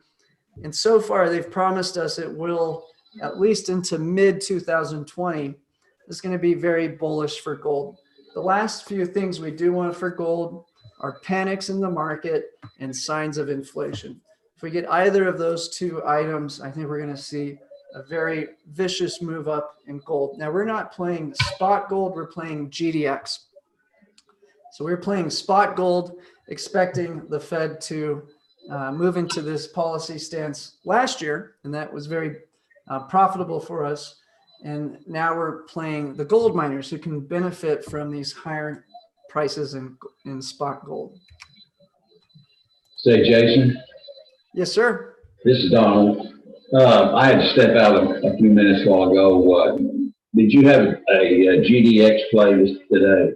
and so far they've promised us it will at least into mid 2020, it's going to be very bullish for gold. The last few things we do want for gold are panics in the market and signs of inflation. If we get either of those two items, I think we're going to see a very vicious move up in gold. Now, we're not playing spot gold, we're playing GDX. So we're playing spot gold, expecting the Fed to move into this policy stance last year, and that was very profitable for us. And now we're playing the gold miners who can benefit from these higher prices in spot gold. Say, Jason. Yes, sir. This is Donald. I had to step out a few minutes while ago. Did you have a GDX play today?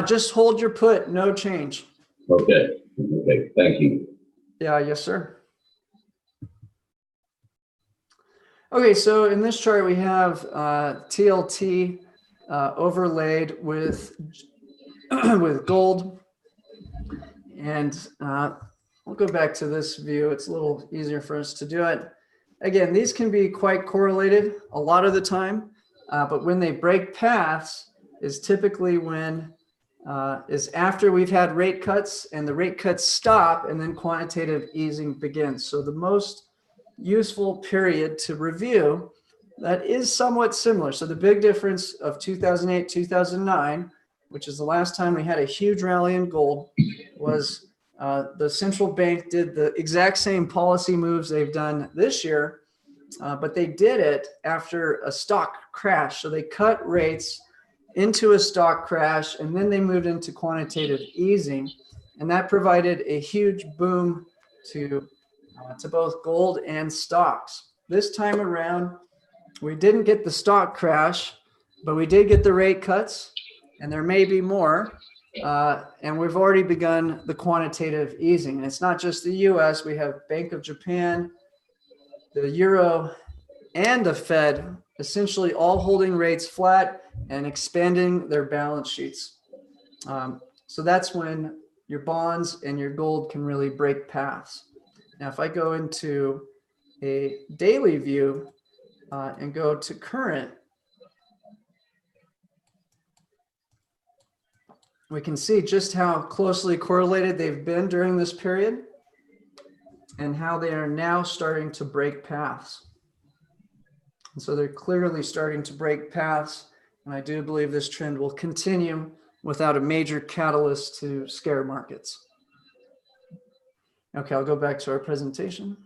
Just hold your put, no change. Okay. Okay. Thank you. Yeah, yes, sir. Okay, so in this chart we have TLT overlaid with with gold, and we'll go back to this view. It's a little easier for us to do it. Again, these can be quite correlated a lot of the time, but when they break paths is typically when is after we've had rate cuts and the rate cuts stop and then quantitative easing begins. So the most useful period to review that is somewhat similar. So the big difference of 2008, 2009, which is the last time we had a huge rally in gold, was the central bank did the exact same policy moves they've done this year, but they did it after a stock crash. So they cut rates into a stock crash, and then they moved into quantitative easing, and that provided a huge boom to both gold and stocks. This time around, we didn't get the stock crash, but we did get the rate cuts, and there may be more. And we've already begun the quantitative easing. And it's not just the US, we have Bank of Japan, the Euro, and the Fed essentially all holding rates flat and expanding their balance sheets. So that's when your bonds and your gold can really break paths. Now, if I go into a daily view and go to current, we can see just how closely correlated they've been during this period and how they are now starting to break paths. And so they're clearly starting to break paths. And I do believe this trend will continue without a major catalyst to scare markets. Okay, I'll go back to our presentation.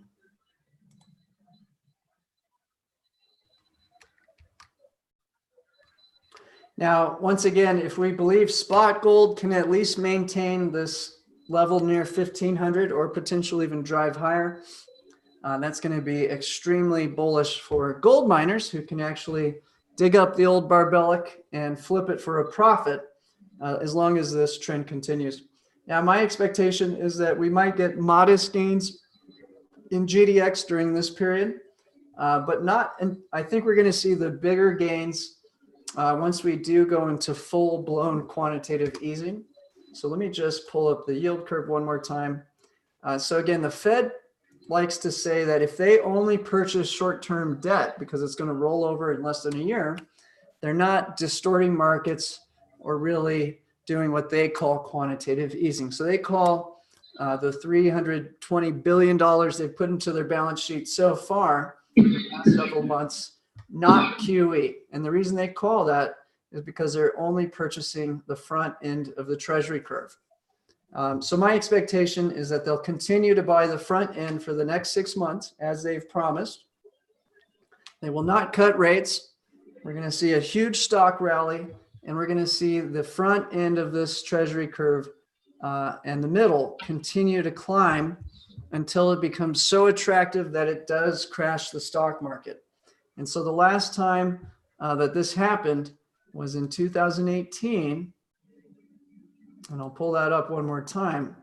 Now, once again, if we believe spot gold can at least maintain this level near 1500 or potentially even drive higher, that's going to be extremely bullish for gold miners who can actually dig up the old barbellic and flip it for a profit as long as this trend continues. Now, my expectation is that we might get modest gains in GDX during this period, but not, and I think we're going to see the bigger gains once we do go into full-blown quantitative easing. So let me just pull up the yield curve one more time. So again, the Fed likes to say that if they only purchase short-term debt because it's going to roll over in less than a year, they're not distorting markets or really doing what they call quantitative easing. So they call the $320 billion they've put into their balance sheet so far in the last several months not QE. And the reason they call that is because they're only purchasing the front end of the treasury curve. So my expectation is that they'll continue to buy the front end for the next 6 months, as they've promised. They will not cut rates. We're going to see a huge stock rally, and we're going to see the front end of this treasury curve and the middle continue to climb until it becomes so attractive that it does crash the stock market. And so the last time that this happened was in 2018. And I'll pull that up one more time.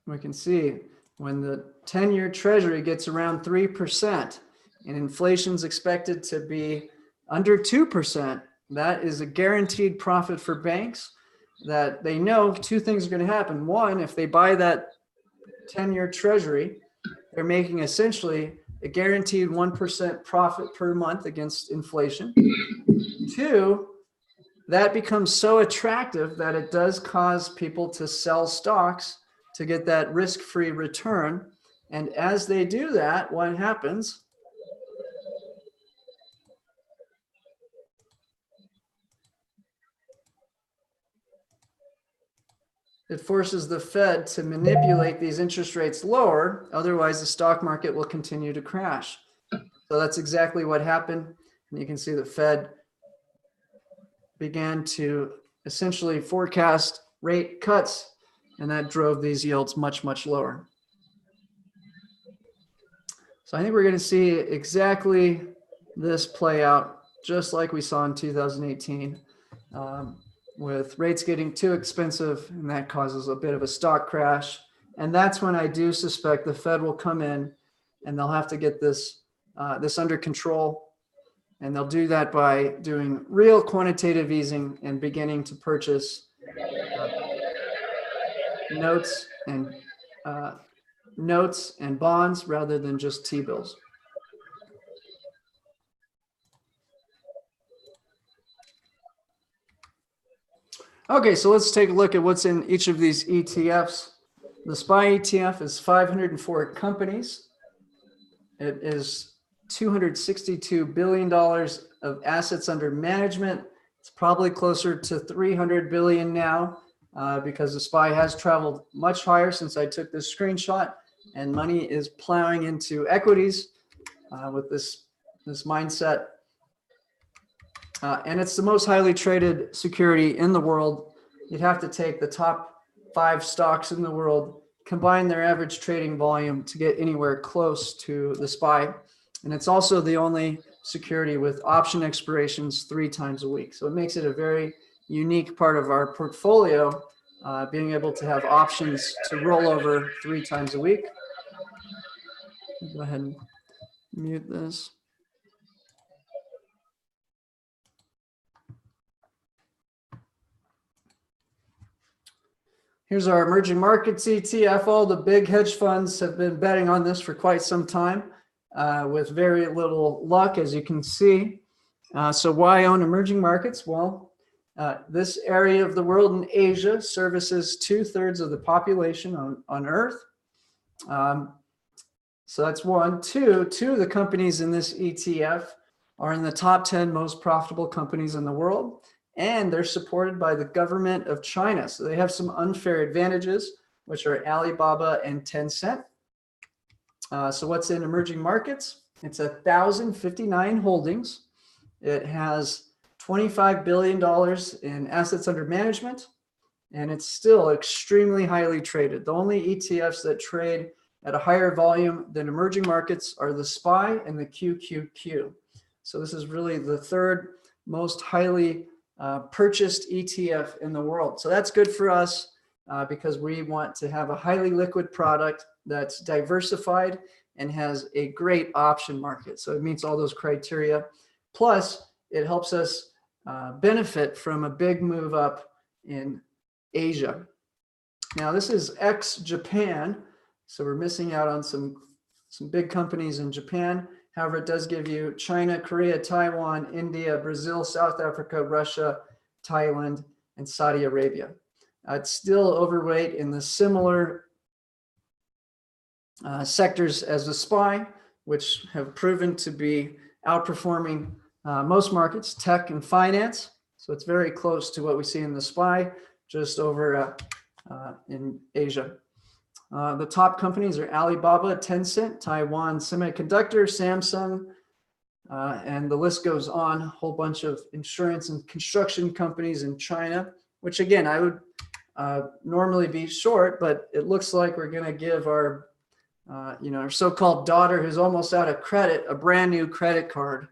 We can see when the 10-year treasury gets around 3% and inflation's expected to be under 2%, that is a guaranteed profit for banks, that they know two things are going to happen. One, if they buy that 10-year treasury, they're making essentially a guaranteed 1% profit per month against inflation. Two, that becomes so attractive that it does cause people to sell stocks to get that risk-free return. And as they do that, what happens? It forces the Fed to manipulate these interest rates lower. Otherwise, the stock market will continue to crash. So that's exactly what happened. And you can see the Fed began to essentially forecast rate cuts, and that drove these yields much, much lower. So I think we're going to see exactly this play out just like we saw in 2018. With rates getting too expensive, and that causes a bit of a stock crash. And that's when I do suspect the Fed will come in and they'll have to get this under control. And they'll do that by doing real quantitative easing and beginning to purchase notes and bonds rather than just T-bills. Okay, so let's take a look at what's in each of these ETFs. The SPY ETF is 504 companies. It is $262 billion of assets under management. It's probably closer to 300 billion now because the SPY has traveled much higher since I took this screenshot, and money is plowing into equities with this mindset. And it's the most highly traded security in the world. You'd have to take the top 5 stocks in the world, combine their average trading volume to get anywhere close to the SPY. And it's also the only security with option expirations 3 times a week. So it makes it a very unique part of our portfolio, being able to have options to roll over 3 times a week. Go ahead and mute this. Here's our emerging markets ETF. All the big hedge funds have been betting on this for quite some time with very little luck, as you can see. So why own emerging markets? Well, this area of the world in Asia services 2/3 of the population on Earth. So that's one. Two of the companies in this ETF are in the top 10 most profitable companies in the world. And they're supported by the government of China. So they have some unfair advantages, which are Alibaba and Tencent. So what's in emerging markets? It's 1,059 holdings. It has $25 billion in assets under management, and it's still extremely highly traded. The only ETFs that trade at a higher volume than emerging markets are the SPY and the QQQ. So this is really the third most highly purchased ETF in the world. So that's good for us because we want to have a highly liquid product that's diversified and has a great option market. So it meets all those criteria. Plus, it helps us benefit from a big move up in Asia. Now, this is ex-Japan. So we're missing out on some big companies in Japan. However, it does give you China, Korea, Taiwan, India, Brazil, South Africa, Russia, Thailand, and Saudi Arabia. It's still overweight in the similar sectors as the SPY, which have proven to be outperforming most markets, tech and finance. So it's very close to what we see in the SPY, just over in Asia. The top companies are Alibaba, Tencent, Taiwan Semiconductor, Samsung, and the list goes on. A whole bunch of insurance and construction companies in China, which again, I would normally be short, but it looks like we're going to give our our so-called daughter who's almost out of credit, a brand new credit card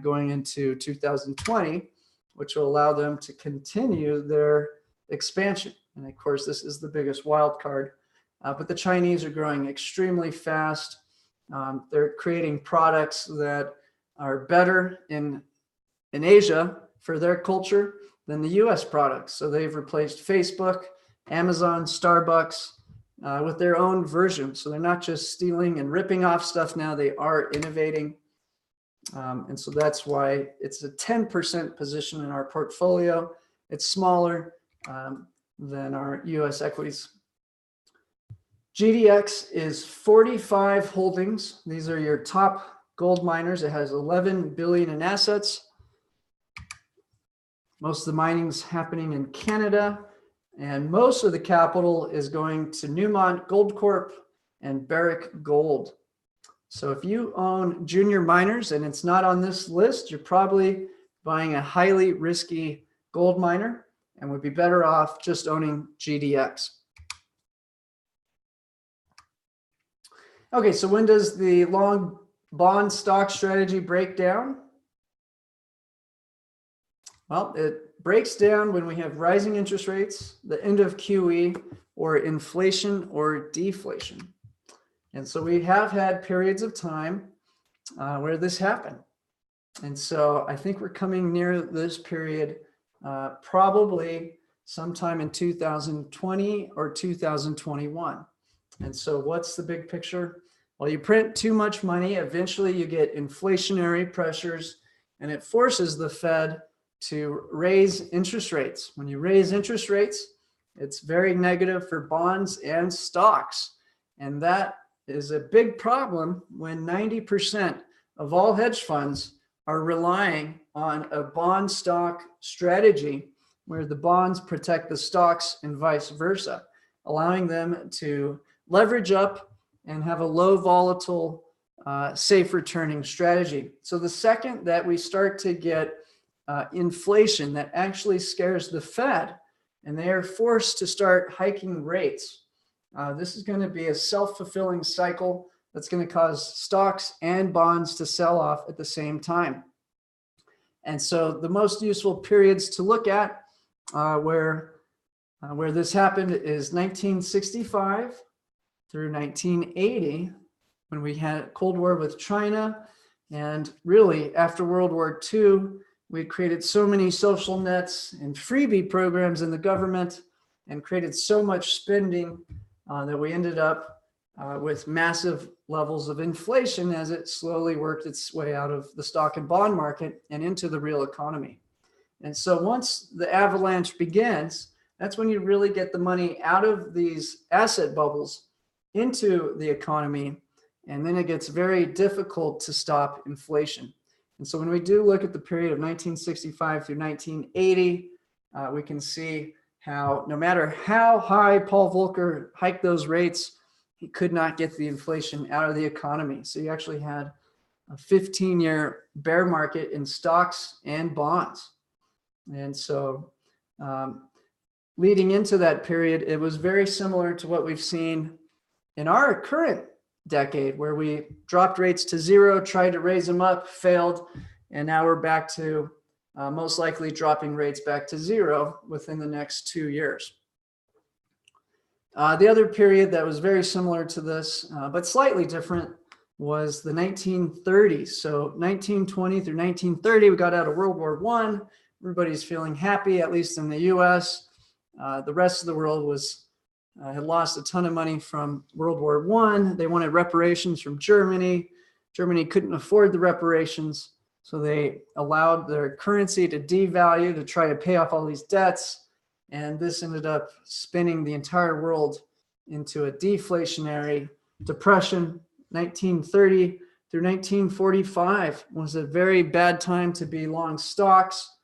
going into 2020, which will allow them to continue their expansion. And of course, this is the biggest wild card. But the Chinese are growing extremely fast. They're creating products that are better in Asia for their culture than the US products. So they've replaced Facebook, Amazon, Starbucks, with their own version. So they're not just stealing and ripping off stuff now, they are innovating. And so that's why it's a 10% position in our portfolio. It's smaller than our US equities. GDX is 45 holdings. These are your top gold miners. It has 11 billion in assets. Most of the mining's happening in Canada. And most of the capital is going to Newmont Gold Corp and Barrick Gold. So if you own junior miners and it's not on this list, you're probably buying a highly risky gold miner and would be better off just owning GDX. Okay, so when does the long bond stock strategy break down? Well, it breaks down when we have rising interest rates, the end of QE, or inflation or deflation. And so we have had periods of time where this happened. And so I think we're coming near this period probably sometime in 2020 or 2021. And so what's the big picture? Well, you print too much money, eventually you get inflationary pressures, and it forces the Fed to raise interest rates. When you raise interest rates, it's very negative for bonds and stocks. And that is a big problem when 90% of all hedge funds are relying on a bond stock strategy where the bonds protect the stocks and vice versa, allowing them to leverage up and have a low volatile, safe returning strategy. So the second that we start to get inflation that actually scares the Fed and they are forced to start hiking rates, this is going to be a self-fulfilling cycle that's going to cause stocks and bonds to sell off at the same time. And so the most useful periods to look at where this happened is 1965 through 1980, when we had a Cold War with China. And really, after World War II, we created so many social nets and freebie programs in the government and created so much spending that we ended up with massive levels of inflation as it slowly worked its way out of the stock and bond market and into the real economy. And so once the avalanche begins, that's when you really get the money out of these asset bubbles into the economy, and then it gets very difficult to stop inflation. And so when we do look at the period of 1965 through 1980, we can see how no matter how high Paul Volcker hiked those rates, he could not get the inflation out of the economy. So you actually had a 15-year bear market in stocks and bonds. And so leading into that period, it was very similar to what we've seen in our current decade, where we dropped rates to zero, tried to raise them up, failed, and now we're back to most likely dropping rates back to zero within the next 2 years. The other period that was very similar to this, but slightly different, was the 1930s. So 1920 through 1930, we got out of World War I. Everybody's feeling happy, at least in the US. The rest of the world had lost a ton of money from World War I. They wanted reparations from Germany. Germany couldn't afford the reparations, so they allowed their currency to devalue to try to pay off all these debts. And this ended up spinning the entire world into a deflationary depression. 1930 through 1945 was a very bad time to be long stocks,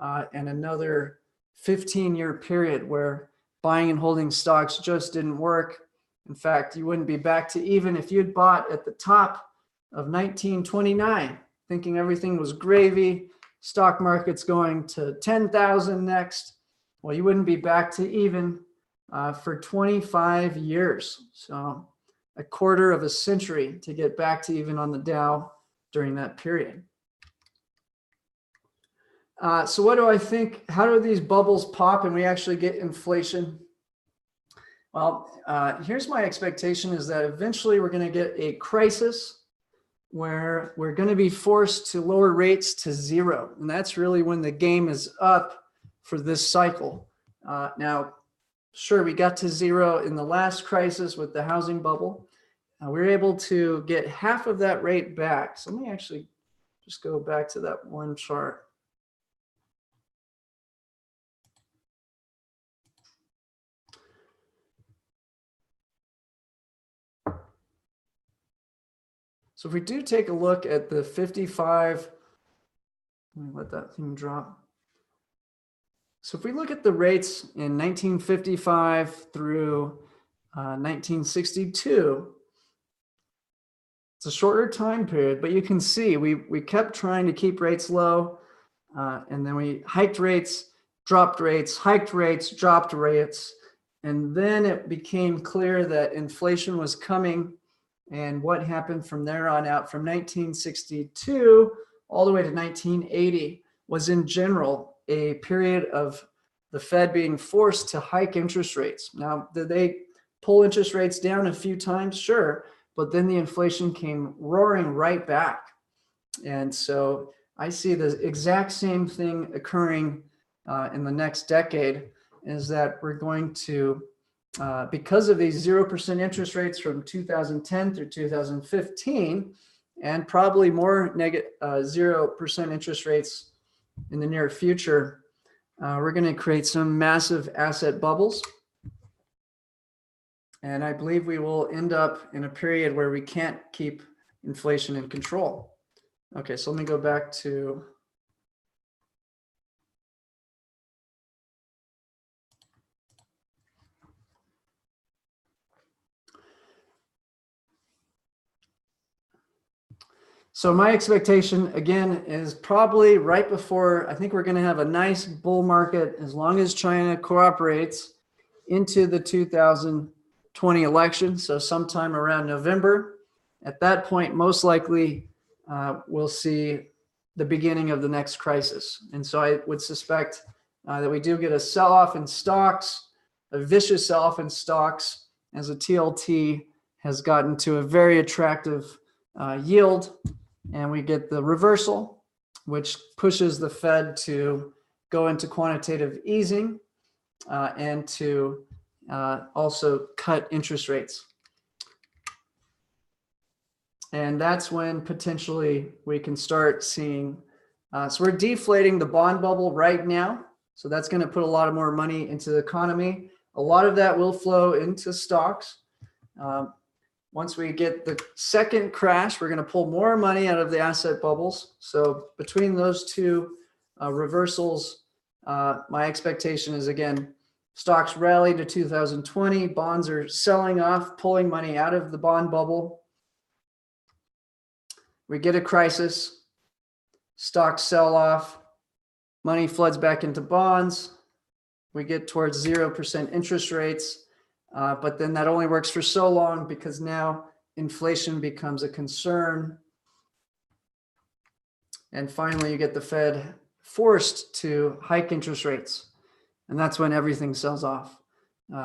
and another 15-year period where buying and holding stocks just didn't work. In fact, you wouldn't be back to even if you'd bought at the top of 1929, thinking everything was gravy, stock market's going to 10,000 next. Well, you wouldn't be back to even for 25 years. So a quarter of a century to get back to even on the Dow during that period. So what do I think? How do these bubbles pop and we actually get inflation? Well, here's my expectation is that eventually we're going to get a crisis where we're going to be forced to lower rates to zero. And that's really when the game is up for this cycle. Now, sure, we got to zero in the last crisis with the housing bubble. We were able to get half of that rate back. So let me actually just go back to that one chart. So if we do take a look at the 55, let me let that thing drop. So if we look at the rates in 1955 through 1962, it's a shorter time period, but you can see we kept trying to keep rates low, and then we hiked rates, dropped rates, hiked rates, dropped rates, and then it became clear that inflation was coming. And what happened from there on out, from 1962 all the way to 1980, was in general a period of the Fed being forced to hike interest rates. Now, did they pull interest rates down a few times? Sure. But then the inflation came roaring right back. And so I see the exact same thing occurring in the next decade, is that we're going to, because of these 0% interest rates from 2010 through 2015, and probably more negative 0% interest rates in the near future, we're going to create some massive asset bubbles. And I believe we will end up in a period where we can't keep inflation in control. Okay, so let me go back to so my expectation, again, is probably right before, I think we're going to have a nice bull market as long as China cooperates into the 2020 election. So sometime around November. At that point, most likely, we'll see the beginning of the next crisis. And so I would suspect that we do get a sell-off in stocks, a vicious sell-off in stocks, as a TLT has gotten to a very attractive yield. And we get the reversal, which pushes the Fed to go into quantitative easing and to also cut interest rates. And that's when potentially we can start seeing, so we're deflating the bond bubble right now. So that's going to put a lot of more money into the economy. A lot of that will flow into stocks. Once we get the second crash, we're going to pull more money out of the asset bubbles. So between those two reversals, my expectation is, again, stocks rally to 2020, bonds are selling off, pulling money out of the bond bubble. We get a crisis, stocks sell off, money floods back into bonds. We get towards 0% interest rates. But then that only works for so long because now inflation becomes a concern. And finally, you get the Fed forced to hike interest rates. And that's when everything sells off.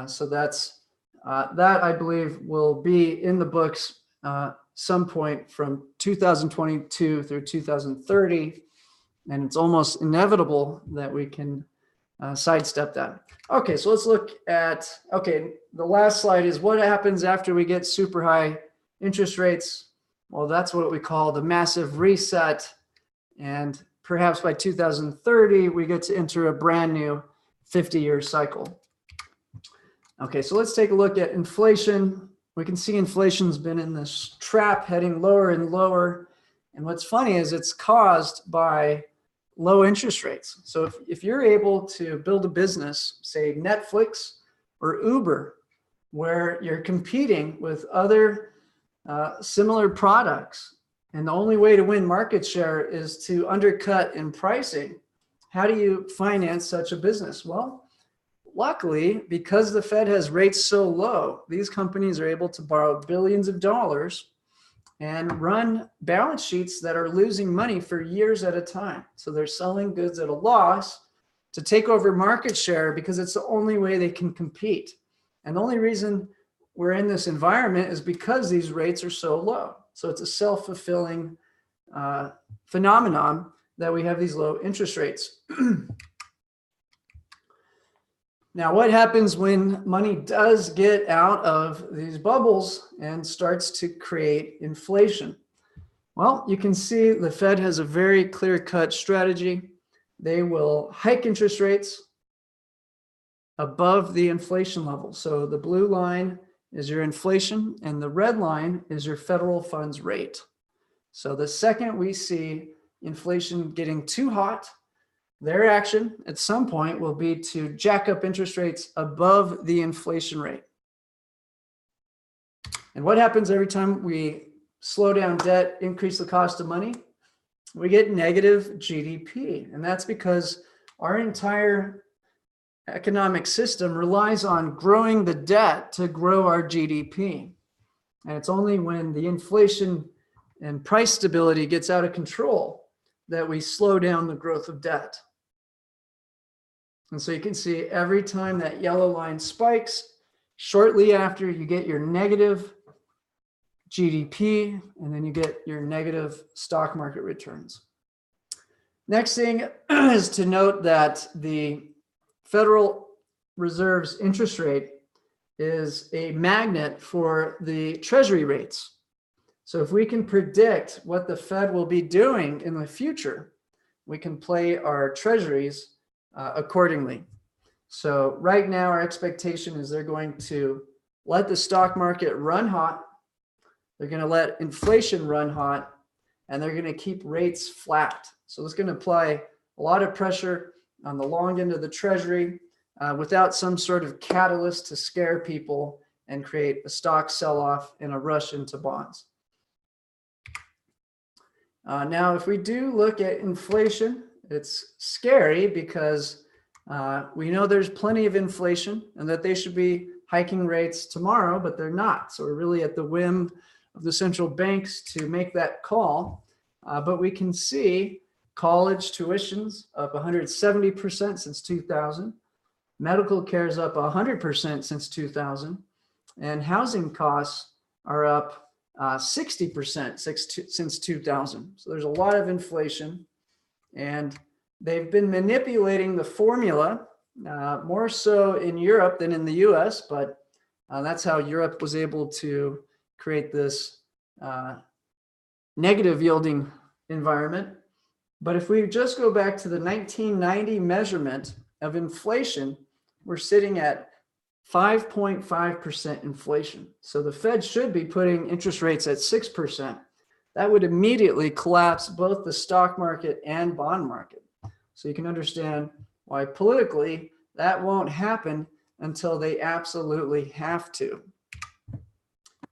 So that's that, I believe, will be in the books some point from 2022 through 2030. And it's almost inevitable that we can sidestep that. Okay, so let's look at, okay, the last slide is what happens after we get super high interest rates. Well, that's what we call the massive reset. And perhaps by 2030, we get to enter a brand new 50-year cycle. Okay, so let's take a look at inflation. We can see inflation's been in this trap heading lower and lower. And what's funny is it's caused by low interest rates. So if you're able to build a business, say Netflix or Uber, where you're competing with other similar products, and the only way to win market share is to undercut in pricing, how do you finance such a business? Well, luckily, because the Fed has rates so low, these companies are able to borrow billions of dollars and run balance sheets that are losing money for years at a time. So they're selling goods at a loss to take over market share because it's the only way they can compete. And the only reason we're in this environment is because these rates are so low. So it's a self-fulfilling phenomenon that we have these low interest rates. Now, what happens when money does get out of these bubbles and starts to create inflation? Well, you can see the Fed has a very clear-cut strategy. They will hike interest rates above the inflation level. So the blue line is your inflation, and the red line is your federal funds rate. So the second we see inflation getting too hot, their action at some point will be to jack up interest rates above the inflation rate. And what happens every time we slow down debt, increase the cost of money? We get negative GDP. And that's because our entire economic system relies on growing the debt to grow our GDP. And it's only when the inflation and price stability gets out of control that we slow down the growth of debt. And so you can see every time that yellow line spikes, shortly after you get your negative GDP, and then you get your negative stock market returns. Next thing is to note that the Federal Reserve's interest rate is a magnet for the treasury rates. So if we can predict what the Fed will be doing in the future, we can play our treasuries accordingly. So right now, our expectation is they're going to let the stock market run hot. They're going to let inflation run hot, and they're going to keep rates flat. So it's going to apply a lot of pressure on the long end of the treasury without some sort of catalyst to scare people and create a stock sell-off and a rush into bonds. Now, if we do look at inflation, it's scary because we know there's plenty of inflation and that they should be hiking rates tomorrow, but they're not. So we're really at the whim of the central banks to make that call. But we can see college tuitions up 170% since 2000. Medical care is up 100% since 2000. And housing costs are up 60% since 2000. So there's a lot of inflation. And they've been manipulating the formula more so in Europe than in the US, but that's how Europe was able to create this negative yielding environment. But if we just go back to the 1990 measurement of inflation, we're sitting at 5.5% inflation. So the Fed should be putting interest rates at 6%. That would immediately collapse both the stock market and bond market. So you can understand why politically that won't happen until they absolutely have to.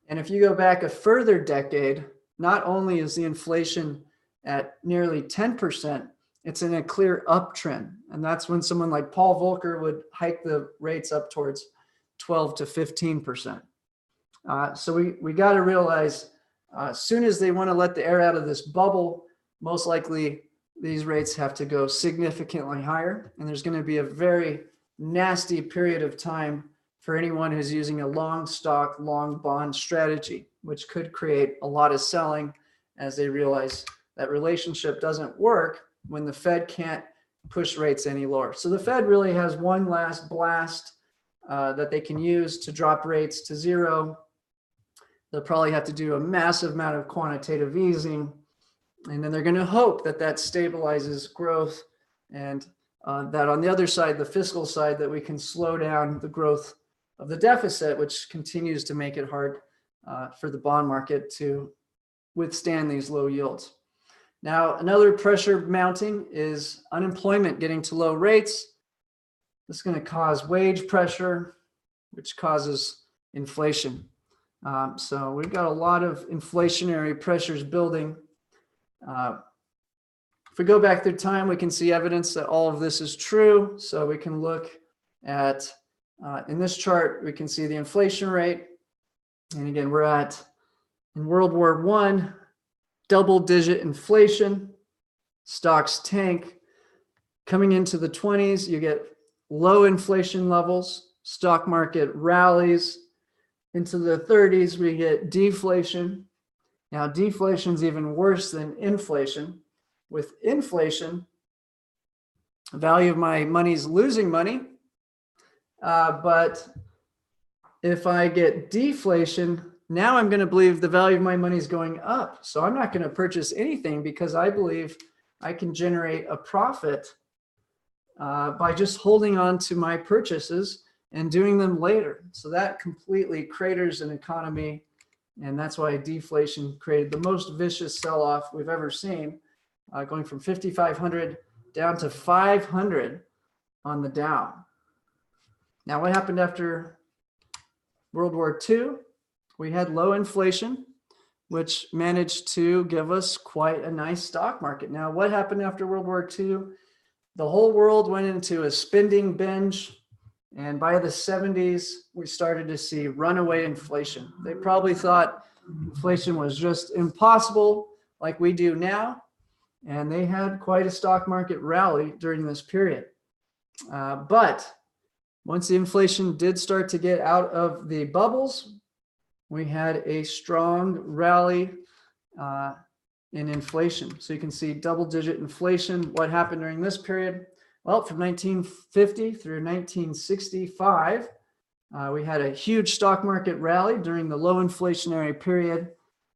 And if you go back a further decade, not only is the inflation at nearly 10%, it's in a clear uptrend. And that's when someone like Paul Volcker would hike the rates up towards 12 to 15%. So we got to realize as soon as they want to let the air out of this bubble, most likely these rates have to go significantly higher. And there's going to be a very nasty period of time for anyone who's using a long stock, long bond strategy, which could create a lot of selling as they realize that relationship doesn't work when the Fed can't push rates any lower. So the Fed really has one last blast that they can use to drop rates to zero. they'll probably have to do a massive amount of quantitative easing. And then they're going to hope that that stabilizes growth, and that on the other side, the fiscal side, that we can slow down the growth of the deficit, which continues to make it hard for the bond market to withstand these low yields. Now, another pressure mounting is unemployment getting to low rates. This is going to cause wage pressure, which causes inflation. So we've got a lot of inflationary pressures building. If we go back through time, we can see evidence that all of this is true. So we can look at, in this chart, we can see the inflation rate. And again, we're at, in World War I, double-digit inflation, stocks tank. Coming into the 20s, you get low inflation levels, stock market rallies. Into the 30s, we get deflation. Now, deflation is even worse than inflation. With inflation, the value of my money is losing money. But if I get deflation, now I'm going to believe the value of my money is going up. So I'm not going to purchase anything because I believe I can generate a profit by just holding on to my purchases and doing them later. So that completely craters an economy. And that's why deflation created the most vicious sell-off we've ever seen, going from 5,500 down to 500 on the Dow. Now, what happened after World War II? We had low inflation, which managed to give us quite a nice stock market. Now, what happened after World War II? The whole world went into a spending binge. And by the 70s, we started to see runaway inflation. They probably thought inflation was just impossible like we do now. And they had quite a stock market rally during this period. But once the inflation did start to get out of the bubbles, we had a strong rally in inflation. So you can see double-digit inflation. What happened during this period? Well, from 1950 through 1965, we had a huge stock market rally during the low inflationary period.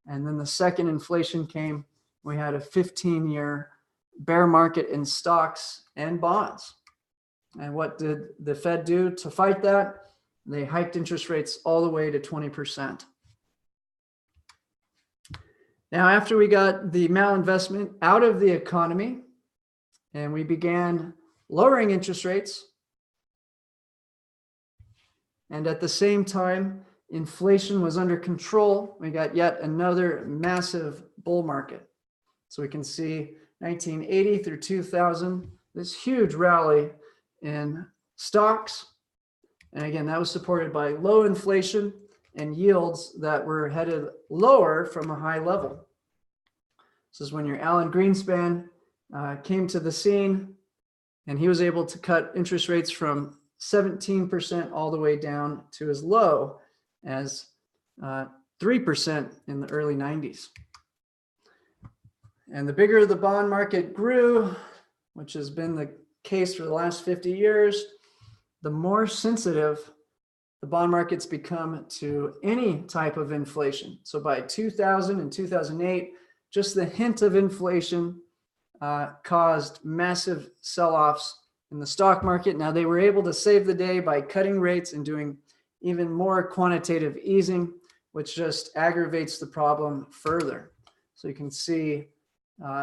And then the second inflation came. We had a 15-year bear market in stocks and bonds. And what did the Fed do to fight that? They hiked interest rates all the way to 20%. Now, after we got the malinvestment out of the economy and we began lowering interest rates, and at the same time, inflation was under control, we got yet another massive bull market. So we can see 1980 through 2000, this huge rally in stocks. And again, that was supported by low inflation and yields that were headed lower from a high level. This is when your Alan Greenspan came to the scene, and he was able to cut interest rates from 17% all the way down to as low as 3% in the early 90s. And the bigger the bond market grew, which has been the case for the last 50 years, the more sensitive the bond markets become to any type of inflation. So by 2000 and 2008, just the hint of inflation caused massive sell-offs in the stock market. Now, they were able to save the day by cutting rates and doing even more quantitative easing, which just aggravates the problem further. So you can see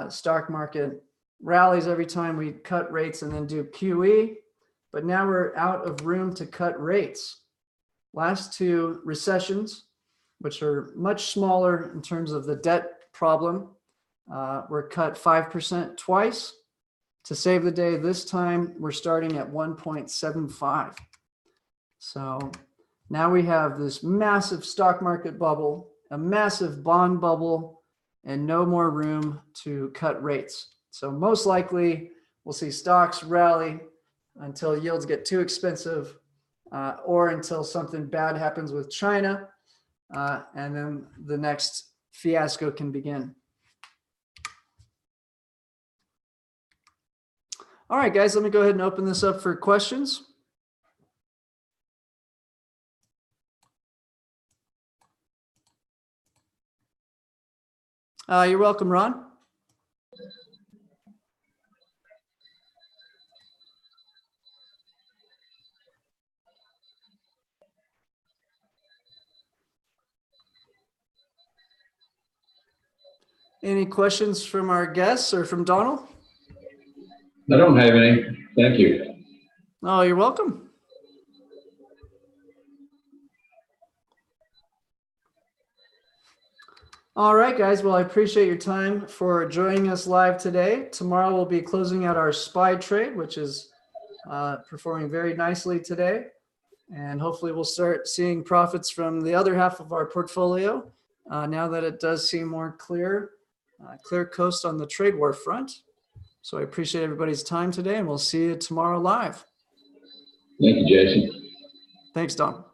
stock market rallies every time we cut rates and then do QE, but now we're out of room to cut rates. Last two recessions, which are much smaller in terms of the debt problem, were cut 5% twice. To save the day this time, we're starting at 1.75. So now we have this massive stock market bubble, a massive bond bubble, and no more room to cut rates. So most likely we'll see stocks rally until yields get too expensive, or until something bad happens with China, and then the next fiasco can begin. All right, guys, let me go ahead and open this up for questions. You're welcome, Ron. Any questions from our guests or from Donald? I don't have any. Thank you. Oh, you're welcome. All right, guys. Well, I appreciate your time for joining us live today. Tomorrow we'll be closing out our SPY trade, which is performing very nicely today. And hopefully we'll start seeing profits from the other half of our portfolio now that it does seem more clear coast on the trade war front. So I appreciate everybody's time today, and we'll see you tomorrow live. Thank you, Jason. Thanks, Don.